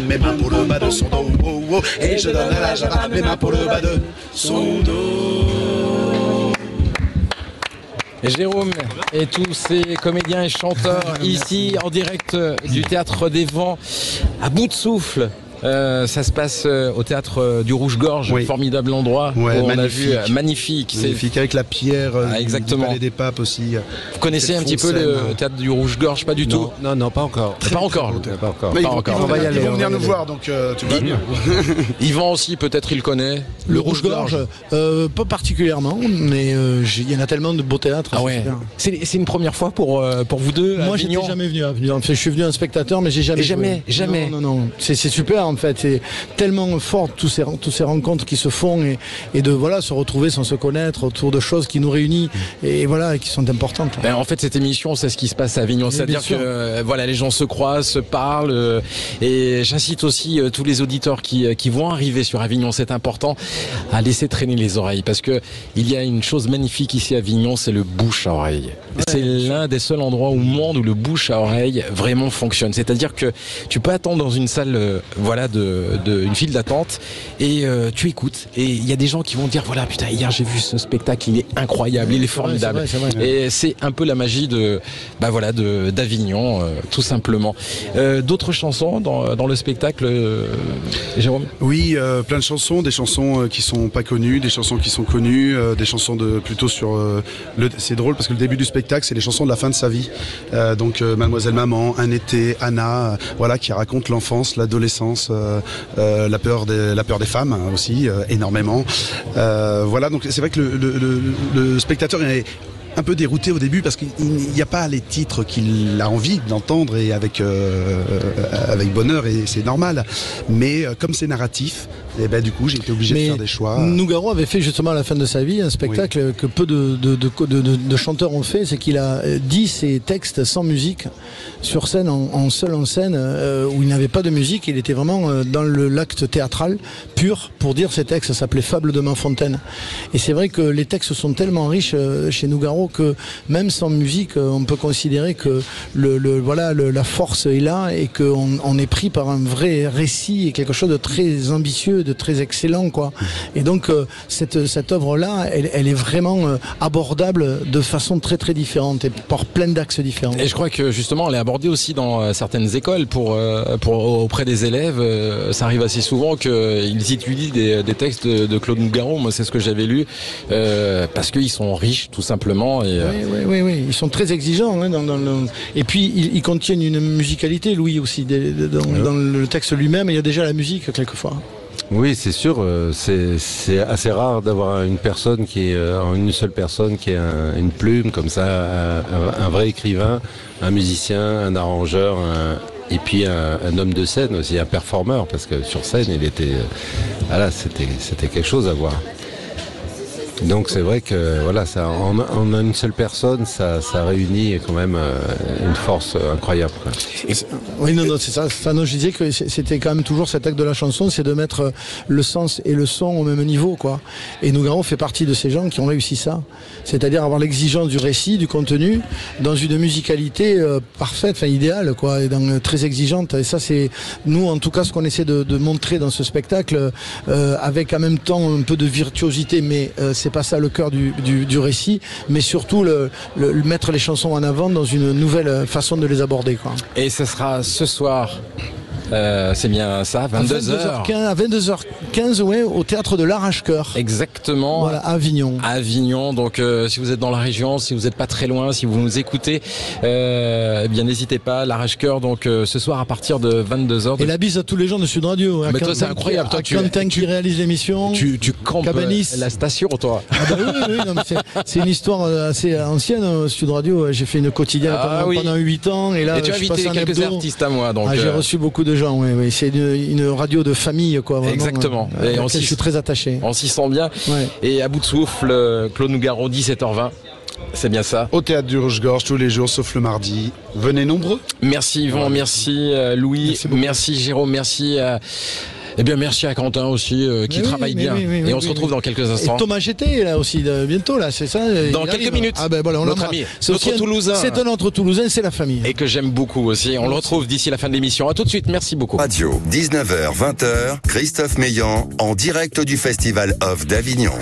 mes mains pour le bas de son dos. Et je donne à la Java mes mains pour le bas de son dos. Jérôme et tous ces comédiens et chanteurs ici en direct du Théâtre des Vents à bout de souffle. Ça se passe au Théâtre du Rouge-Gorge, formidable endroit. Ouais, on a vu magnifique. Magnifique avec la pierre exactement. du Palais des Papes aussi. Vous connaissez un petit peu le Théâtre du Rouge-Gorge? Pas du tout. Non, pas encore. Pas encore. Mais on va y aller. Ils vont venir nous voir, donc tu vas bien. Yvan aussi, peut-être il connaît. Le Rouge-Gorge, pas particulièrement, mais il y en a tellement de beaux théâtres. Ah ouais. C'est une première fois pour vous deux? Moi, j'étais jamais venu. Je suis venu un spectateur, mais j'ai jamais. Jamais. Non. C'est super. En fait, c'est tellement fort toutes ces rencontres qui se font et de se retrouver sans se connaître autour de choses qui nous réunissent et qui sont importantes. En fait, cette émission, c'est ce qui se passe à Avignon, c'est-à-dire que les gens se croisent, se parlent et j'incite aussi tous les auditeurs qui vont arriver sur Avignon, c'est important, à laisser traîner les oreilles parce que il y a une chose magnifique ici à Avignon, c'est le bouche à oreille. C'est l'un des seuls endroits au monde où le bouche à oreille vraiment fonctionne. C'est-à-dire que tu peux attendre dans une salle voilà une file d'attente et tu écoutes et il y a des gens qui vont dire voilà putain hier j'ai vu ce spectacle, il est incroyable, il est formidable. C'est vrai. Et c'est un peu la magie d'Avignon, tout simplement. D'autres chansons dans le spectacle, Jérôme? Oui, plein de chansons, des chansons qui sont pas connues, des chansons qui sont connues, des chansons plutôt sur c'est drôle parce que le début du spectacle c'est les chansons de la fin de sa vie. Donc Mademoiselle Maman, Un été, Anna, voilà, qui raconte l'enfance, l'adolescence, la peur des femmes aussi énormément. Voilà, donc c'est vrai que le spectateur est un peu dérouté au début parce qu'il n'y a pas les titres qu'il a envie d'entendre et avec bonheur, et c'est normal. Mais comme c'est narratif, et ben du coup j'ai été obligé de faire des choix. Nougaro avait fait justement à la fin de sa vie un spectacle que peu de chanteurs ont fait, c'est qu'il a dit ses textes sans musique sur scène, en scène, où il n'avait pas de musique. Il était vraiment dans l'acte théâtral pur pour dire ses textes. Ça s'appelait Fable de Manfontaine. Et c'est vrai que les textes sont tellement riches chez Nougaro que même sans musique, on peut considérer que la force est là et qu'on est pris par un vrai récit et quelque chose de très ambitieux, de très excellent, quoi. Et donc cette œuvre-là, elle est vraiment abordable de façon très très différente et par plein d'axes différents. Et je crois que justement elle est abordée aussi dans certaines écoles auprès des élèves. Ça arrive assez souvent qu'ils étudient des textes de Claude Nougaro. Moi c'est ce que j'avais lu parce qu'ils sont riches tout simplement. Oui, ils sont très exigeants. Et puis ils contiennent une musicalité, Louis aussi, dans le texte lui-même. Il y a déjà la musique quelquefois. Oui, c'est sûr. C'est assez rare d'avoir une personne une seule personne qui est une plume comme ça, un vrai écrivain, un musicien, un arrangeur, et puis un homme de scène aussi, un performeur, parce que sur scène, il était, c'était quelque chose à voir. Donc c'est vrai que voilà, en une seule personne, ça réunit quand même une force incroyable. Oui, non, c'est ça. Non, je disais que c'était quand même toujours cet acte de la chanson, c'est de mettre le sens et le son au même niveau, quoi. Et Nougaro fait partie de ces gens qui ont réussi ça, c'est-à-dire avoir l'exigence du récit, du contenu, dans une musicalité parfaite, idéale, quoi, et très exigeante. Et ça, c'est nous, en tout cas, ce qu'on essaie de montrer dans ce spectacle, avec en même temps un peu de virtuosité, mais c'est pas ça le cœur du récit, mais surtout mettre les chansons en avant dans une nouvelle façon de les aborder, quoi. Et ce sera ce soir. C'est bien ça, 22h. À 22h15, ouais, au théâtre de l'Arrache-Cœur. Exactement. Voilà, à Avignon. À Avignon, donc si vous êtes dans la région, si vous n'êtes pas très loin, si vous nous écoutez, eh bien n'hésitez pas, l'Arrache-Cœur, donc ce soir à partir de 22h. Et la bise à tous les gens de Sud Radio. Mais toi c'est incroyable, toi Quentin qui réalise l'émission. Tu campes Cabanis. La station, toi. Ah bah oui, non, mais c'est une histoire assez ancienne, Sud Radio. J'ai fait une quotidienne pendant 8 ans. Et là, tu as invité quelques artistes à moi. Donc j'ai reçu beaucoup de gens. Oui, c'est une radio de famille, quoi. Vraiment, exactement. Et je suis très attaché. On s'y sent bien. Ouais. Et à bout de souffle, Claude Nougaro, 17h20. C'est bien ça. Au théâtre du Rouge-Gorge tous les jours sauf le mardi. Venez nombreux. Merci Yvan, merci Louis, merci Jérôme, merci merci à Quentin aussi qui travaille bien. Et on se retrouve dans quelques instants. Et Thomas GT là aussi bientôt là, c'est ça. Dans quelques minutes. Ah ben voilà, notre ami, notre Toulousain. C'est un autre Toulousain, c'est la famille. Et que j'aime beaucoup aussi. On le retrouve d'ici la fin de l'émission. À tout de suite. Merci beaucoup. Radio 19h-20h, Christophe Meillan en direct du Festival Off d'Avignon.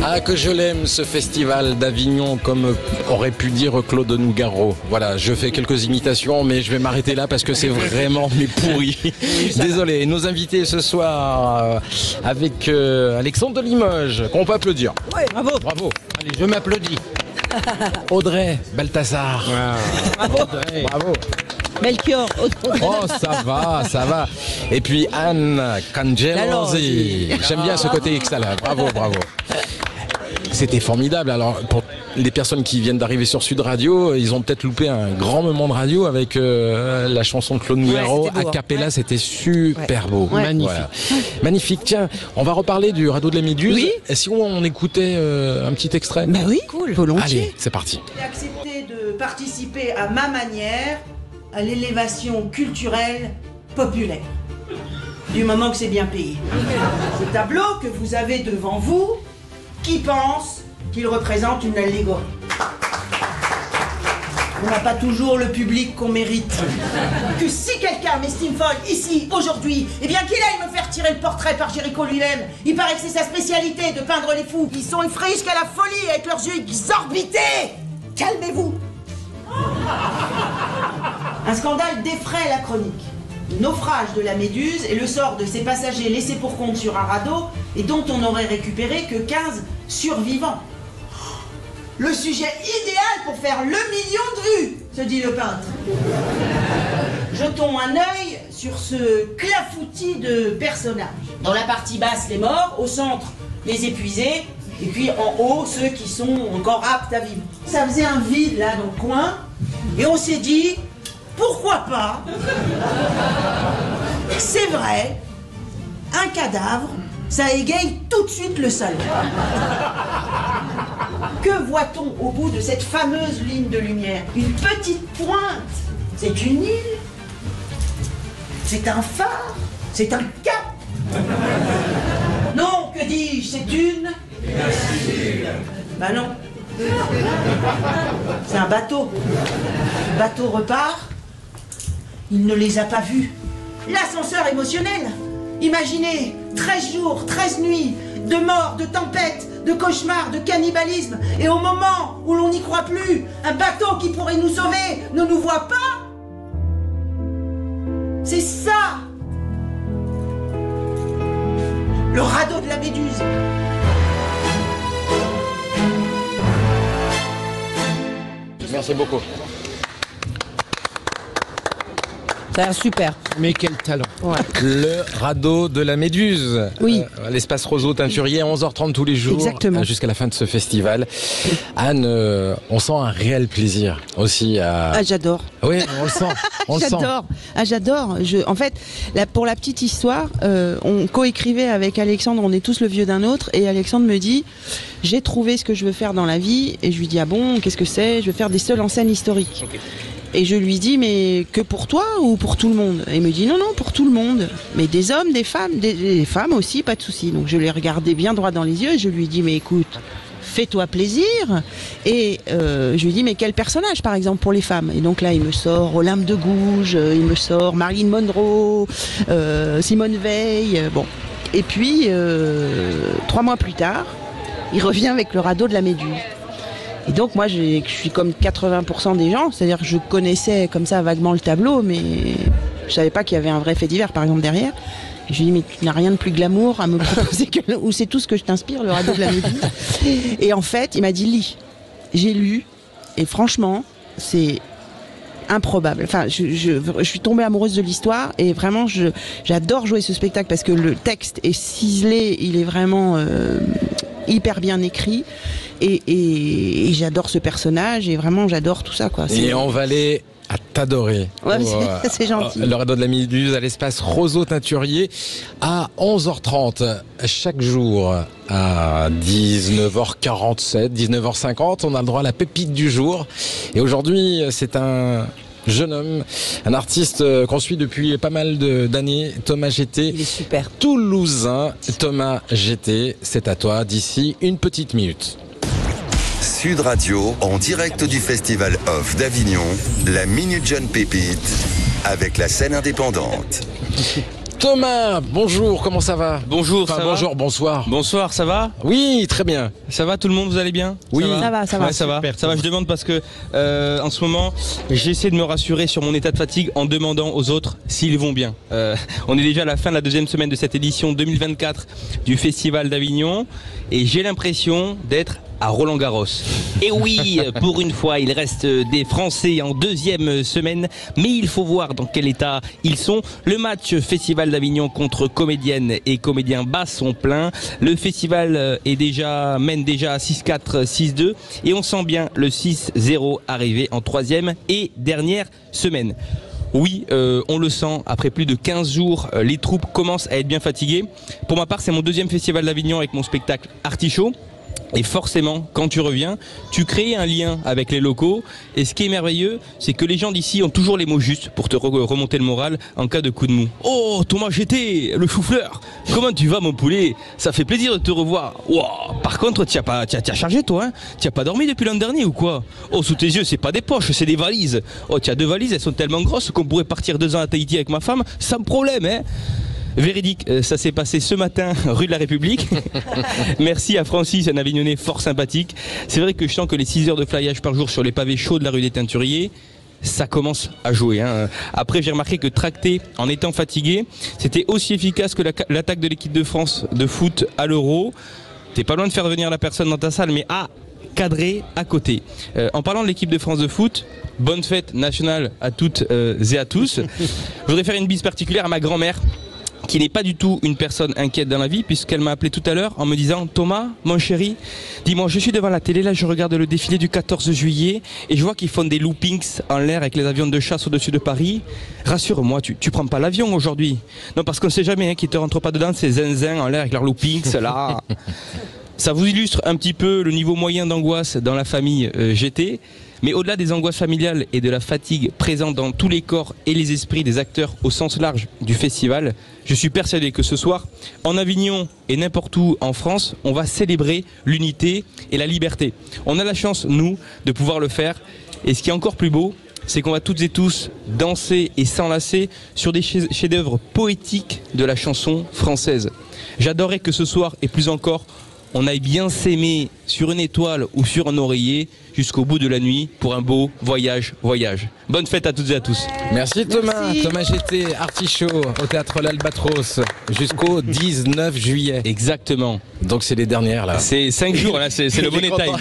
Ah, que je l'aime, ce festival d'Avignon, comme aurait pu dire Claude Nougaro. Voilà, je fais quelques imitations, mais je vais m'arrêter là parce que c'est vraiment pourri. Désolé. Nos invités ce soir avec Alexandre de Limoges, qu'on peut applaudir. Ouais, bravo. Bravo. Allez, je m'applaudis. Audrey Balthazar. Bravo. Bravo. Melchior. Oh, ça va. Et puis Anne Cangelorzi. J'aime bien ce côté extérieur. Bravo. C'était formidable. Alors, pour les personnes qui viennent d'arriver sur Sud Radio, ils ont peut-être loupé un grand moment de radio avec la chanson de Claude Nougaro. A cappella, c'était super beau. Ouais. Magnifique. Voilà. Magnifique. Tiens, on va reparler du radeau de la Méduse. Oui. Et si on écoutait un petit extrait? Bah oui, cool. Volontiers. Allez, c'est parti. J'ai accepté de participer à ma manière à l'élévation culturelle populaire, du moment que c'est bien payé. Ce tableau que vous avez devant vous, qui pense qu'il représente une allégorie? On n'a pas toujours le public qu'on mérite. Que si quelqu'un m'estime folle ici, aujourd'hui, eh bien qu'il aille me faire tirer le portrait par Géricault lui-même. Il paraît que c'est sa spécialité de peindre les fous. Ils sont effrayés jusqu'à la folie avec leurs yeux exorbités. Calmez-vous. Un scandale défraie la chronique. Le naufrage de la Méduse et le sort de ses passagers laissés pour compte sur un radeau et dont on n'aurait récupéré que 15 survivants. Le sujet idéal pour faire le million de vues, se dit le peintre. Jetons un œil sur ce clafoutis de personnages. Dans la partie basse, les morts, au centre, les épuisés, et puis en haut, ceux qui sont encore aptes à vivre. Ça faisait un vide là dans le coin, et on s'est dit, pourquoi pas? C'est vrai, un cadavre, ça égaye tout de suite le salon. Que voit-on au bout de cette fameuse ligne de lumière? Une petite pointe. C'est une île. C'est un phare. C'est un cap. Non, que dis-je? C'est une... Bah non. C'est un bateau. Le bateau repart. Il ne les a pas vus. L'ascenseur émotionnel. Imaginez 13 jours, 13 nuits, de morts, de tempêtes, de cauchemars, de cannibalisme. Et au moment où l'on n'y croit plus, un bateau qui pourrait nous sauver ne nous voit pas. C'est ça, le radeau de la Méduse. Merci beaucoup. Ça a l'air super. Mais quel talent. Ouais. Le radeau de la Méduse. Oui. L'espace Roseau Teinturier à 11h30 tous les jours. Exactement. Jusqu'à la fin de ce festival. Anne, on sent un réel plaisir aussi à... Ah, j'adore. Oui, on le sent. On le sent. J'adore. Ah, j'adore. En fait, pour la petite histoire, on coécrivait avec Alexandre, on est tous le vieux d'un autre, et Alexandre me dit, j'ai trouvé ce que je veux faire dans la vie, et je lui dis, ah bon, qu'est-ce que c'est? Je veux faire des seuls en scène historiques. Okay. Et je lui dis, mais que pour toi ou pour tout le monde? Et il me dit, non, non, pour tout le monde. Mais des hommes, des femmes, des femmes aussi, pas de souci. Donc je l'ai regardé bien droit dans les yeux et je lui dis, mais écoute, fais-toi plaisir. Et je lui dis, mais quel personnage, par exemple, pour les femmes? Et donc là, il me sort Olympe de Gouges, il me sort Marilyn Monroe, Simone Veil, bon. Et puis, 3 mois plus tard, il revient avec le radeau de la Méduse. Et donc moi je suis comme 80% des gens, c'est-à-dire que je connaissais comme ça vaguement le tableau, mais je savais pas qu'il y avait un vrai fait divers par exemple derrière. Et je lui ai dit, mais tu n'as rien de plus glamour à me proposer que, ou c'est tout ce que je t'inspire, le radeau de la Méduse. Et en fait il m'a dit, lis. J'ai lu et franchement c'est improbable. Enfin, je suis tombée amoureuse de l'histoire et vraiment j'adore jouer ce spectacle parce que le texte est ciselé, il est vraiment hyper bien écrit. Et j'adore ce personnage et vraiment j'adore tout ça quoi. Et on va aller à t'adorer. Ouais, c'est gentil. Le radeau de la Méduse à l'espace Roseau Teinturier à 11h30 chaque jour à 19h47, 19h50. On a le droit à la pépite du jour. Et aujourd'hui, c'est un jeune homme, un artiste qu'on suit depuis pas mal d'années, Thomas GT. Il est super. Toulousain, Thomas GT, c'est à toi d'ici une petite minute. Sud Radio, en direct du Festival Off d'Avignon, la Minute Jeune Pépite, avec la scène indépendante. Thomas, bonjour, comment ça va? Bonjour, enfin, ça bonjour, va bonsoir. Bonsoir, ça va? Oui, très bien. Ça va, tout le monde, vous allez bien? Oui, ça va. Ouais, ça va. Ça va, je demande parce que en ce moment, j'essaie de me rassurer sur mon état de fatigue en demandant aux autres s'ils vont bien. On est déjà à la fin de la 2e semaine de cette édition 2024 du Festival d'Avignon et j'ai l'impression d'être à Roland-Garros. Et oui, pour une fois, il reste des Français en 2e semaine, mais il faut voir dans quel état ils sont. Le match Festival d'Avignon contre comédiennes et comédiens bat son plein. Le festival mène déjà à 6-4, 6-2 et on sent bien le 6-0 arriver en 3e et dernière semaine. Oui, on le sent, après plus de 15 jours, les troupes commencent à être bien fatiguées. Pour ma part, c'est mon 2e Festival d'Avignon avec mon spectacle Artichaut. Et forcément, quand tu reviens, tu crées un lien avec les locaux. Et ce qui est merveilleux, c'est que les gens d'ici ont toujours les mots justes pour te remonter le moral en cas de coup de mou. Oh, Thomas GT, le chou-fleur. Comment tu vas, mon poulet? Ça fait plaisir de te revoir. Wow. Par contre, tu as chargé, toi, hein? Tu n'as pas dormi depuis l'an dernier ou quoi? Oh, sous tes yeux, c'est pas des poches, c'est des valises. Oh, tu as 2 valises, elles sont tellement grosses qu'on pourrait partir 2 ans à Tahiti avec ma femme sans problème, hein? Véridique, ça s'est passé ce matin rue de la République. Merci à Francis, un Avignonnais fort sympathique. C'est vrai que je sens que les 6 heures de flyage par jour sur les pavés chauds de la rue des Teinturiers, ça commence à jouer, hein. Après, j'ai remarqué que tracter en étant fatigué, c'était aussi efficace que l'attaque de l'équipe de France de foot à l'Euro. T'es pas loin de faire venir la personne dans ta salle, mais cadré à côté. En parlant de l'équipe de France de foot, bonne fête nationale à toutes et à tous. Je voudrais faire une bise particulière à ma grand-mère, qui n'est pas du tout une personne inquiète dans la vie, puisqu'elle m'a appelé tout à l'heure en me disant « Thomas, mon chéri, dis-moi, je suis devant la télé, là je regarde le défilé du 14 juillet et je vois qu'ils font des loopings en l'air avec les avions de chasse au-dessus de Paris. Rassure-moi, tu prends pas l'avion aujourd'hui? Non, parce qu'on sait jamais, hein, qu'ils te rentrent pas dedans, ces zinzins en l'air avec leurs loopings, là. » Ça vous illustre un petit peu le niveau moyen d'angoisse dans la famille GT. Mais au-delà des angoisses familiales et de la fatigue présente dans tous les corps et les esprits des acteurs au sens large du festival, je suis persuadé que ce soir, en Avignon et n'importe où en France, on va célébrer l'unité et la liberté. On a la chance, nous, de pouvoir le faire. Et ce qui est encore plus beau, c'est qu'on va toutes et tous danser et s'enlacer sur des chefs-d'œuvre poétiques de la chanson française. J'adorerais que ce soir, et plus encore, on aille bien s'aimer sur une étoile ou sur un oreiller jusqu'au bout de la nuit pour un beau voyage. Bonne fête à toutes et à tous. Merci Thomas. Merci. Thomas GT, Artichaut, au théâtre L'Albatros jusqu'au 19 juillet. Exactement. Donc c'est les dernières là. C'est 5 jours là, c'est le bon détail.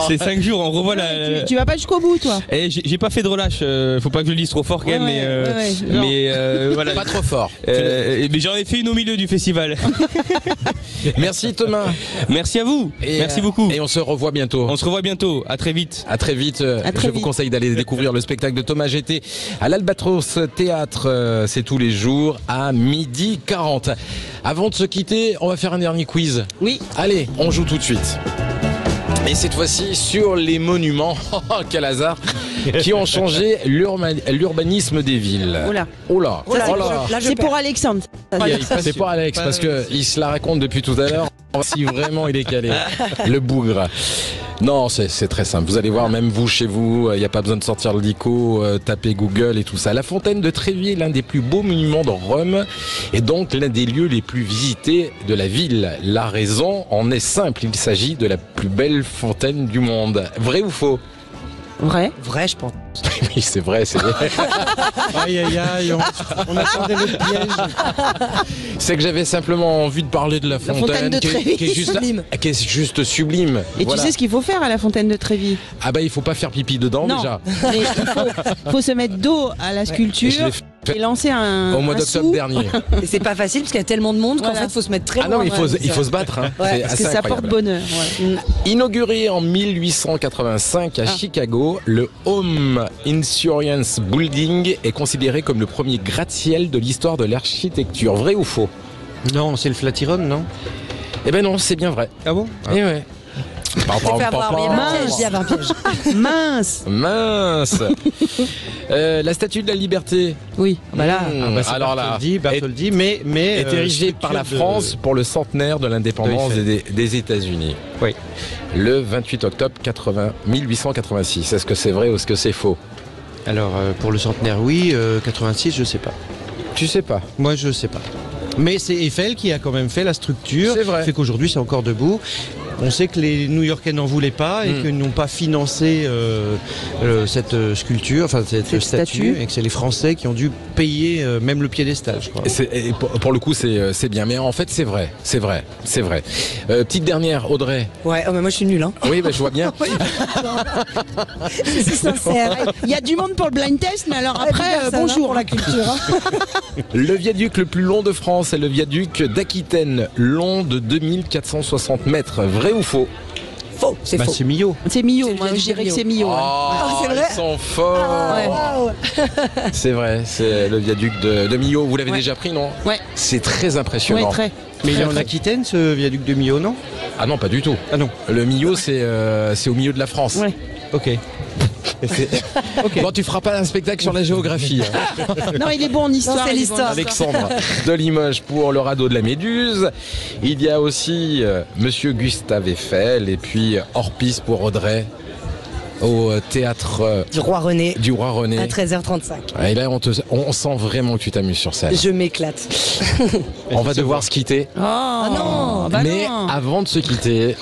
C'est 5 jours, on revoit la... Tu vas pas jusqu'au bout toi? J'ai pas fait de relâche, faut pas que je le dise trop fort quand même, mais voilà. Pas trop fort. Mais j'en ai fait une au milieu du festival. Merci Thomas. Merci à vous. Merci beaucoup. Et on se revoit bientôt. On se revoit bientôt. À très vite. À très vite. Je vous conseille d'aller découvrir le spectacle de Thomas GT à l'Albatros Théâtre. C'est tous les jours à 12h40. Avant de se quitter, on va faire un dernier quiz. Oui. Allez, on joue tout de suite. Et cette fois-ci sur les monuments, quel hasard, qui ont changé l'urbanisme des villes. Oula. C'est pour Alexandre. C'est pour Alex, parce qu'il se la raconte depuis tout à l'heure. Si vraiment il est calé, le bougre. Non, c'est très simple. Vous allez voir, même vous, chez vous, il n'y a pas besoin de sortir le dico, taper Google et tout ça. La fontaine de Trévi est l'un des plus beaux monuments de Rome et donc l'un des lieux les plus visités de la ville. La raison en est simple, il s'agit de la plus belle fontaine du monde. Vrai ou faux? Vrai, je pense. Oui, c'est vrai, c'est vrai. Aïe, on attendait le piège. C'est que j'avais simplement envie de parler de la fontaine de Trévi, qui est juste sublime. Et voilà. Tu sais ce qu'il faut faire à la fontaine de Trévi? Ah bah il faut pas faire pipi dedans déjà. Mais il faut se mettre dos à la sculpture et lancer au mois d'octobre dernier. Et c'est pas facile parce qu'il y a tellement de monde qu'en fait il faut se mettre très loin. Ah non, il faut se battre. Hein. Ouais, parce que ça porte bonheur. Ouais. Inauguré en 1885 à Chicago, le Home Insurance Building est considéré comme le premier gratte-ciel de l'histoire de l'architecture. Vrai ou faux? Non, c'est le Flatiron, non? Eh ben non, c'est bien vrai. Ah bon? Eh ouais. Il y avait un piège. Mince. La statue de la liberté. Oui. Alors là, Bartholdi, mais est érigée par la France pour le centenaire de l'indépendance des États-Unis. Oui. Le 28 octobre 1886. Est-ce que c'est vrai ou est-ce que c'est faux? Alors pour le centenaire, oui. 86, je sais pas. Tu sais pas? Moi, je sais pas. Mais c'est Eiffel qui a quand même fait la structure. C'est vrai. Fait qu'aujourd'hui, c'est encore debout. On sait que les New-Yorkais n'en voulaient pas et qu'ils n'ont pas financé cette sculpture, enfin cette statue, et que c'est les Français qui ont dû payer même le piédestal, je crois. Et pour le coup, c'est bien. Mais en fait, c'est vrai. Petite dernière, Audrey. Ouais, mais moi je suis nulle. Hein. Oui, je vois bien. C'est sincère. Il y a du monde pour le blind test, mais alors après, bonjour pour la culture. Le viaduc le plus long de France est le viaduc d'Aquitaine, long de 2460 mètres. Vrai ou faux? faux, c'est faux. C'est Millau. C'est Millau, moi je dirais que c'est Millau. C'est vrai. Ils sont forts. C'est vrai, c'est le viaduc de Millau. Vous l'avez déjà pris, non? Ouais. C'est très impressionnant. Ouais, très. Mais il est en Aquitaine, ce viaduc de Millau, non? Ah non, pas du tout. Ah non. Le Millau, c'est au milieu de la France. Ouais. Ok. Bon, tu feras pas un spectacle sur la géographie. Non, il est bon en histoire. C'est l'histoire. Alexandre de Limoges pour le radeau de la Méduse. Il y a aussi Monsieur Gustave Eiffel et puis hors-piste pour Audrey au théâtre Du Roi René. À 13h35. Et là, on sent vraiment que tu t'amuses sur scène. Je m'éclate. On va devoir se quitter. Oh non. Mais avant de se quitter,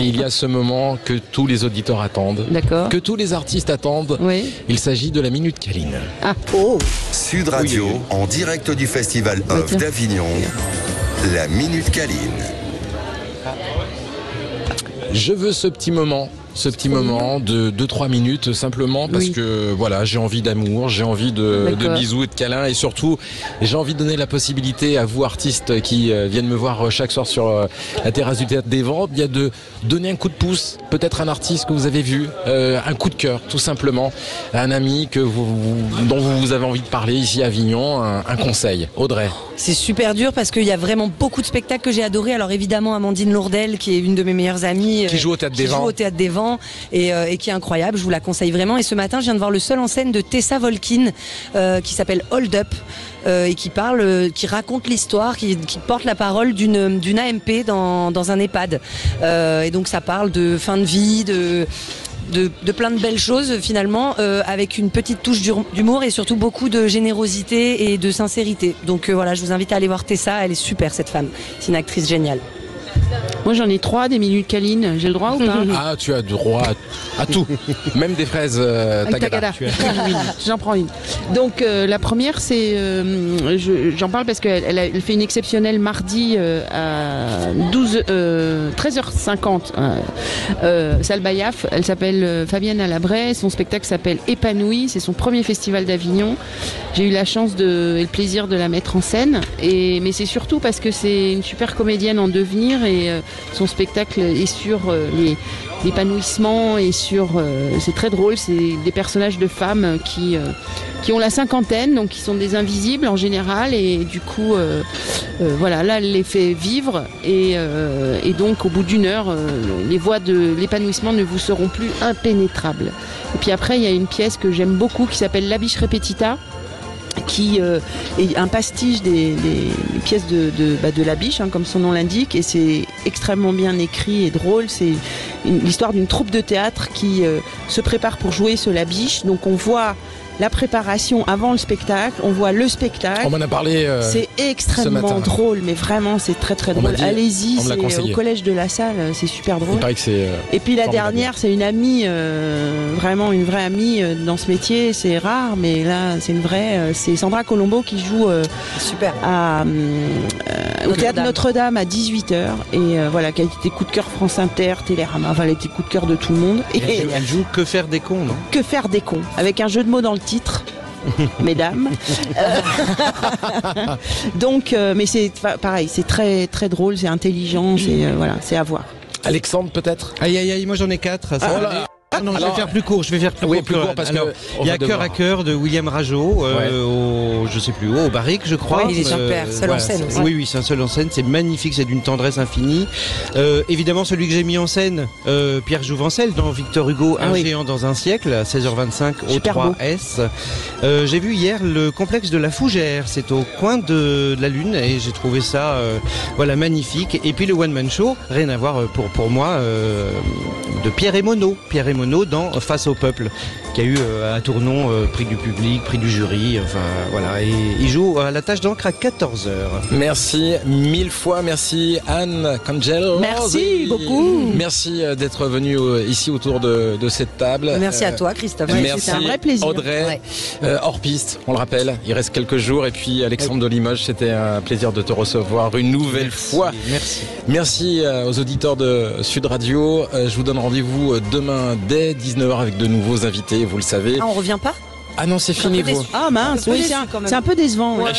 il y a ce moment que tous les auditeurs attendent, que tous les artistes attendent. Oui. Il s'agit de la Minute Câline. Ah. Oh. Sud Radio, en direct du Festival Off d'Avignon, la Minute Câline. Je veux ce petit moment de 2-3 minutes simplement parce que voilà, j'ai envie d'amour, j'ai envie de bisous et de câlins et surtout j'ai envie de donner la possibilité à vous artistes qui viennent me voir chaque soir sur la terrasse du Théâtre des Vents, bien de donner un coup de pouce, peut-être un artiste que vous avez vu, un coup de cœur tout simplement, un ami dont vous avez envie de parler ici à Avignon, un conseil. Audrey. C'est super dur parce qu'il y a vraiment beaucoup de spectacles que j'ai adorés. Alors évidemment Amandine Lourdel qui est une de mes meilleures amies. Qui joue au Théâtre des Vents. Et qui est incroyable, je vous la conseille vraiment. Et ce matin je viens de voir le seul en scène de Tessa Volkin qui s'appelle Hold Up et qui raconte l'histoire, qui porte la parole d'une AMP dans un EHPAD. Et donc ça parle de fin de vie, de plein de belles choses finalement, avec une petite touche d'humour et surtout beaucoup de générosité et de sincérité. Donc voilà, je vous invite à aller voir Tessa, elle est super cette femme, c'est une actrice géniale. Moi j'en ai 3 des minutes câlines, j'ai le droit ou pas? Ah, tu as droit à tout, même des fraises Tagada. J'en prends une. Donc la première c'est, j'en parle parce qu'elle fait une exceptionnelle mardi à 13h50 salle Bayaf. Elle s'appelle Fabienne Alabret, son spectacle s'appelle Épanouie, c'est son premier festival d'Avignon. J'ai eu la chance et le plaisir de la mettre en scène, mais c'est surtout parce que c'est une super comédienne en devenir et son spectacle est sur l'épanouissement et c'est très drôle, c'est des personnages de femmes qui ont la cinquantaine, donc qui sont des invisibles en général et du coup voilà, là elle les fait vivre et donc au bout d'une heure les voies de l'épanouissement ne vous seront plus impénétrables. Et puis après il y a une pièce que j'aime beaucoup qui s'appelle La Biche Repetita, qui est un pastiche des pièces de La Biche, comme son nom l'indique, et c'est extrêmement bien écrit et drôle. C'est l'histoire d'une troupe de théâtre qui se prépare pour jouer ce La Biche. Donc on voit la préparation avant le spectacle, on voit le spectacle. On m'en a parlé c'est extrêmement drôle, mais vraiment c'est très très drôle. Allez-y, c'est au collège de la Salle, c'est super drôle. Il paraît que c'est et puis la dernière, c'est une amie, vraiment une vraie amie dans ce métier, c'est rare, mais là c'est une vraie, c'est Sandra Colombo qui joue super au Théâtre Notre-Dame à 18h et voilà, qui a été coup de cœur France Inter, Télérama, enfin elle a été coup de cœur de tout le monde. Et elle joue Que faire des cons, non? Que faire des cons, avec un jeu de mots dans le titre. Mesdames. Donc, mais c'est pareil, c'est très très drôle, c'est intelligent, voilà, c'est à voir. Alexandre peut-être? Aïe, moi j'en ai 4. Non, je vais faire plus court. Plus court parce que il y a Cœur à cœur de William Rageau au Barrique, je crois. Oui, il est super, seul en scène aussi. Oui, c'est un seul en scène, c'est magnifique, c'est d'une tendresse infinie. Évidemment, celui que j'ai mis en scène, Pierre Jouvencel dans Victor Hugo, Un géant dans un siècle, à 16h25 au 3S. J'ai vu hier le complexe de la Fougère, c'est au coin de la Lune et j'ai trouvé ça magnifique. Et puis le One Man Show, rien à voir pour moi, de Pierre et Monod dans Face au peuple, qui a eu à Tournon prix du public, prix du jury, enfin voilà, et il joue à la Tâche d'encre à 14h. Merci mille fois, merci Anne Cangel. Merci beaucoup. Merci d'être venu ici autour de cette table. Merci à toi Christophe. Merci c'était un vrai plaisir. Audrey, hors piste, on le rappelle, il reste quelques jours et puis Alexandre de Limoges, c'était un plaisir de te recevoir une nouvelle fois. Merci aux auditeurs de Sud Radio. Je vous donne rendez-vous demain dès 19h avec de nouveaux invités, vous le savez. Ah, on revient pas? Ah non, c'est fini. Ah mince, oui, c'est un peu décevant. Ouais.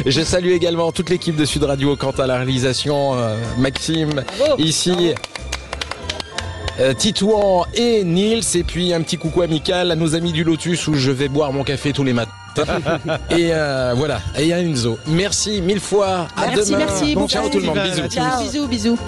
Je salue également toute l'équipe de Sud Radio quant à la réalisation. Maxime, ici. Titouan et Nils, et puis un petit coucou amical à nos amis du Lotus où je vais boire mon café tous les matins. Et voilà, et à Enzo. Merci 1000 fois. À demain. Merci. Ciao tout le monde. Bisous. Ciao. Bisous.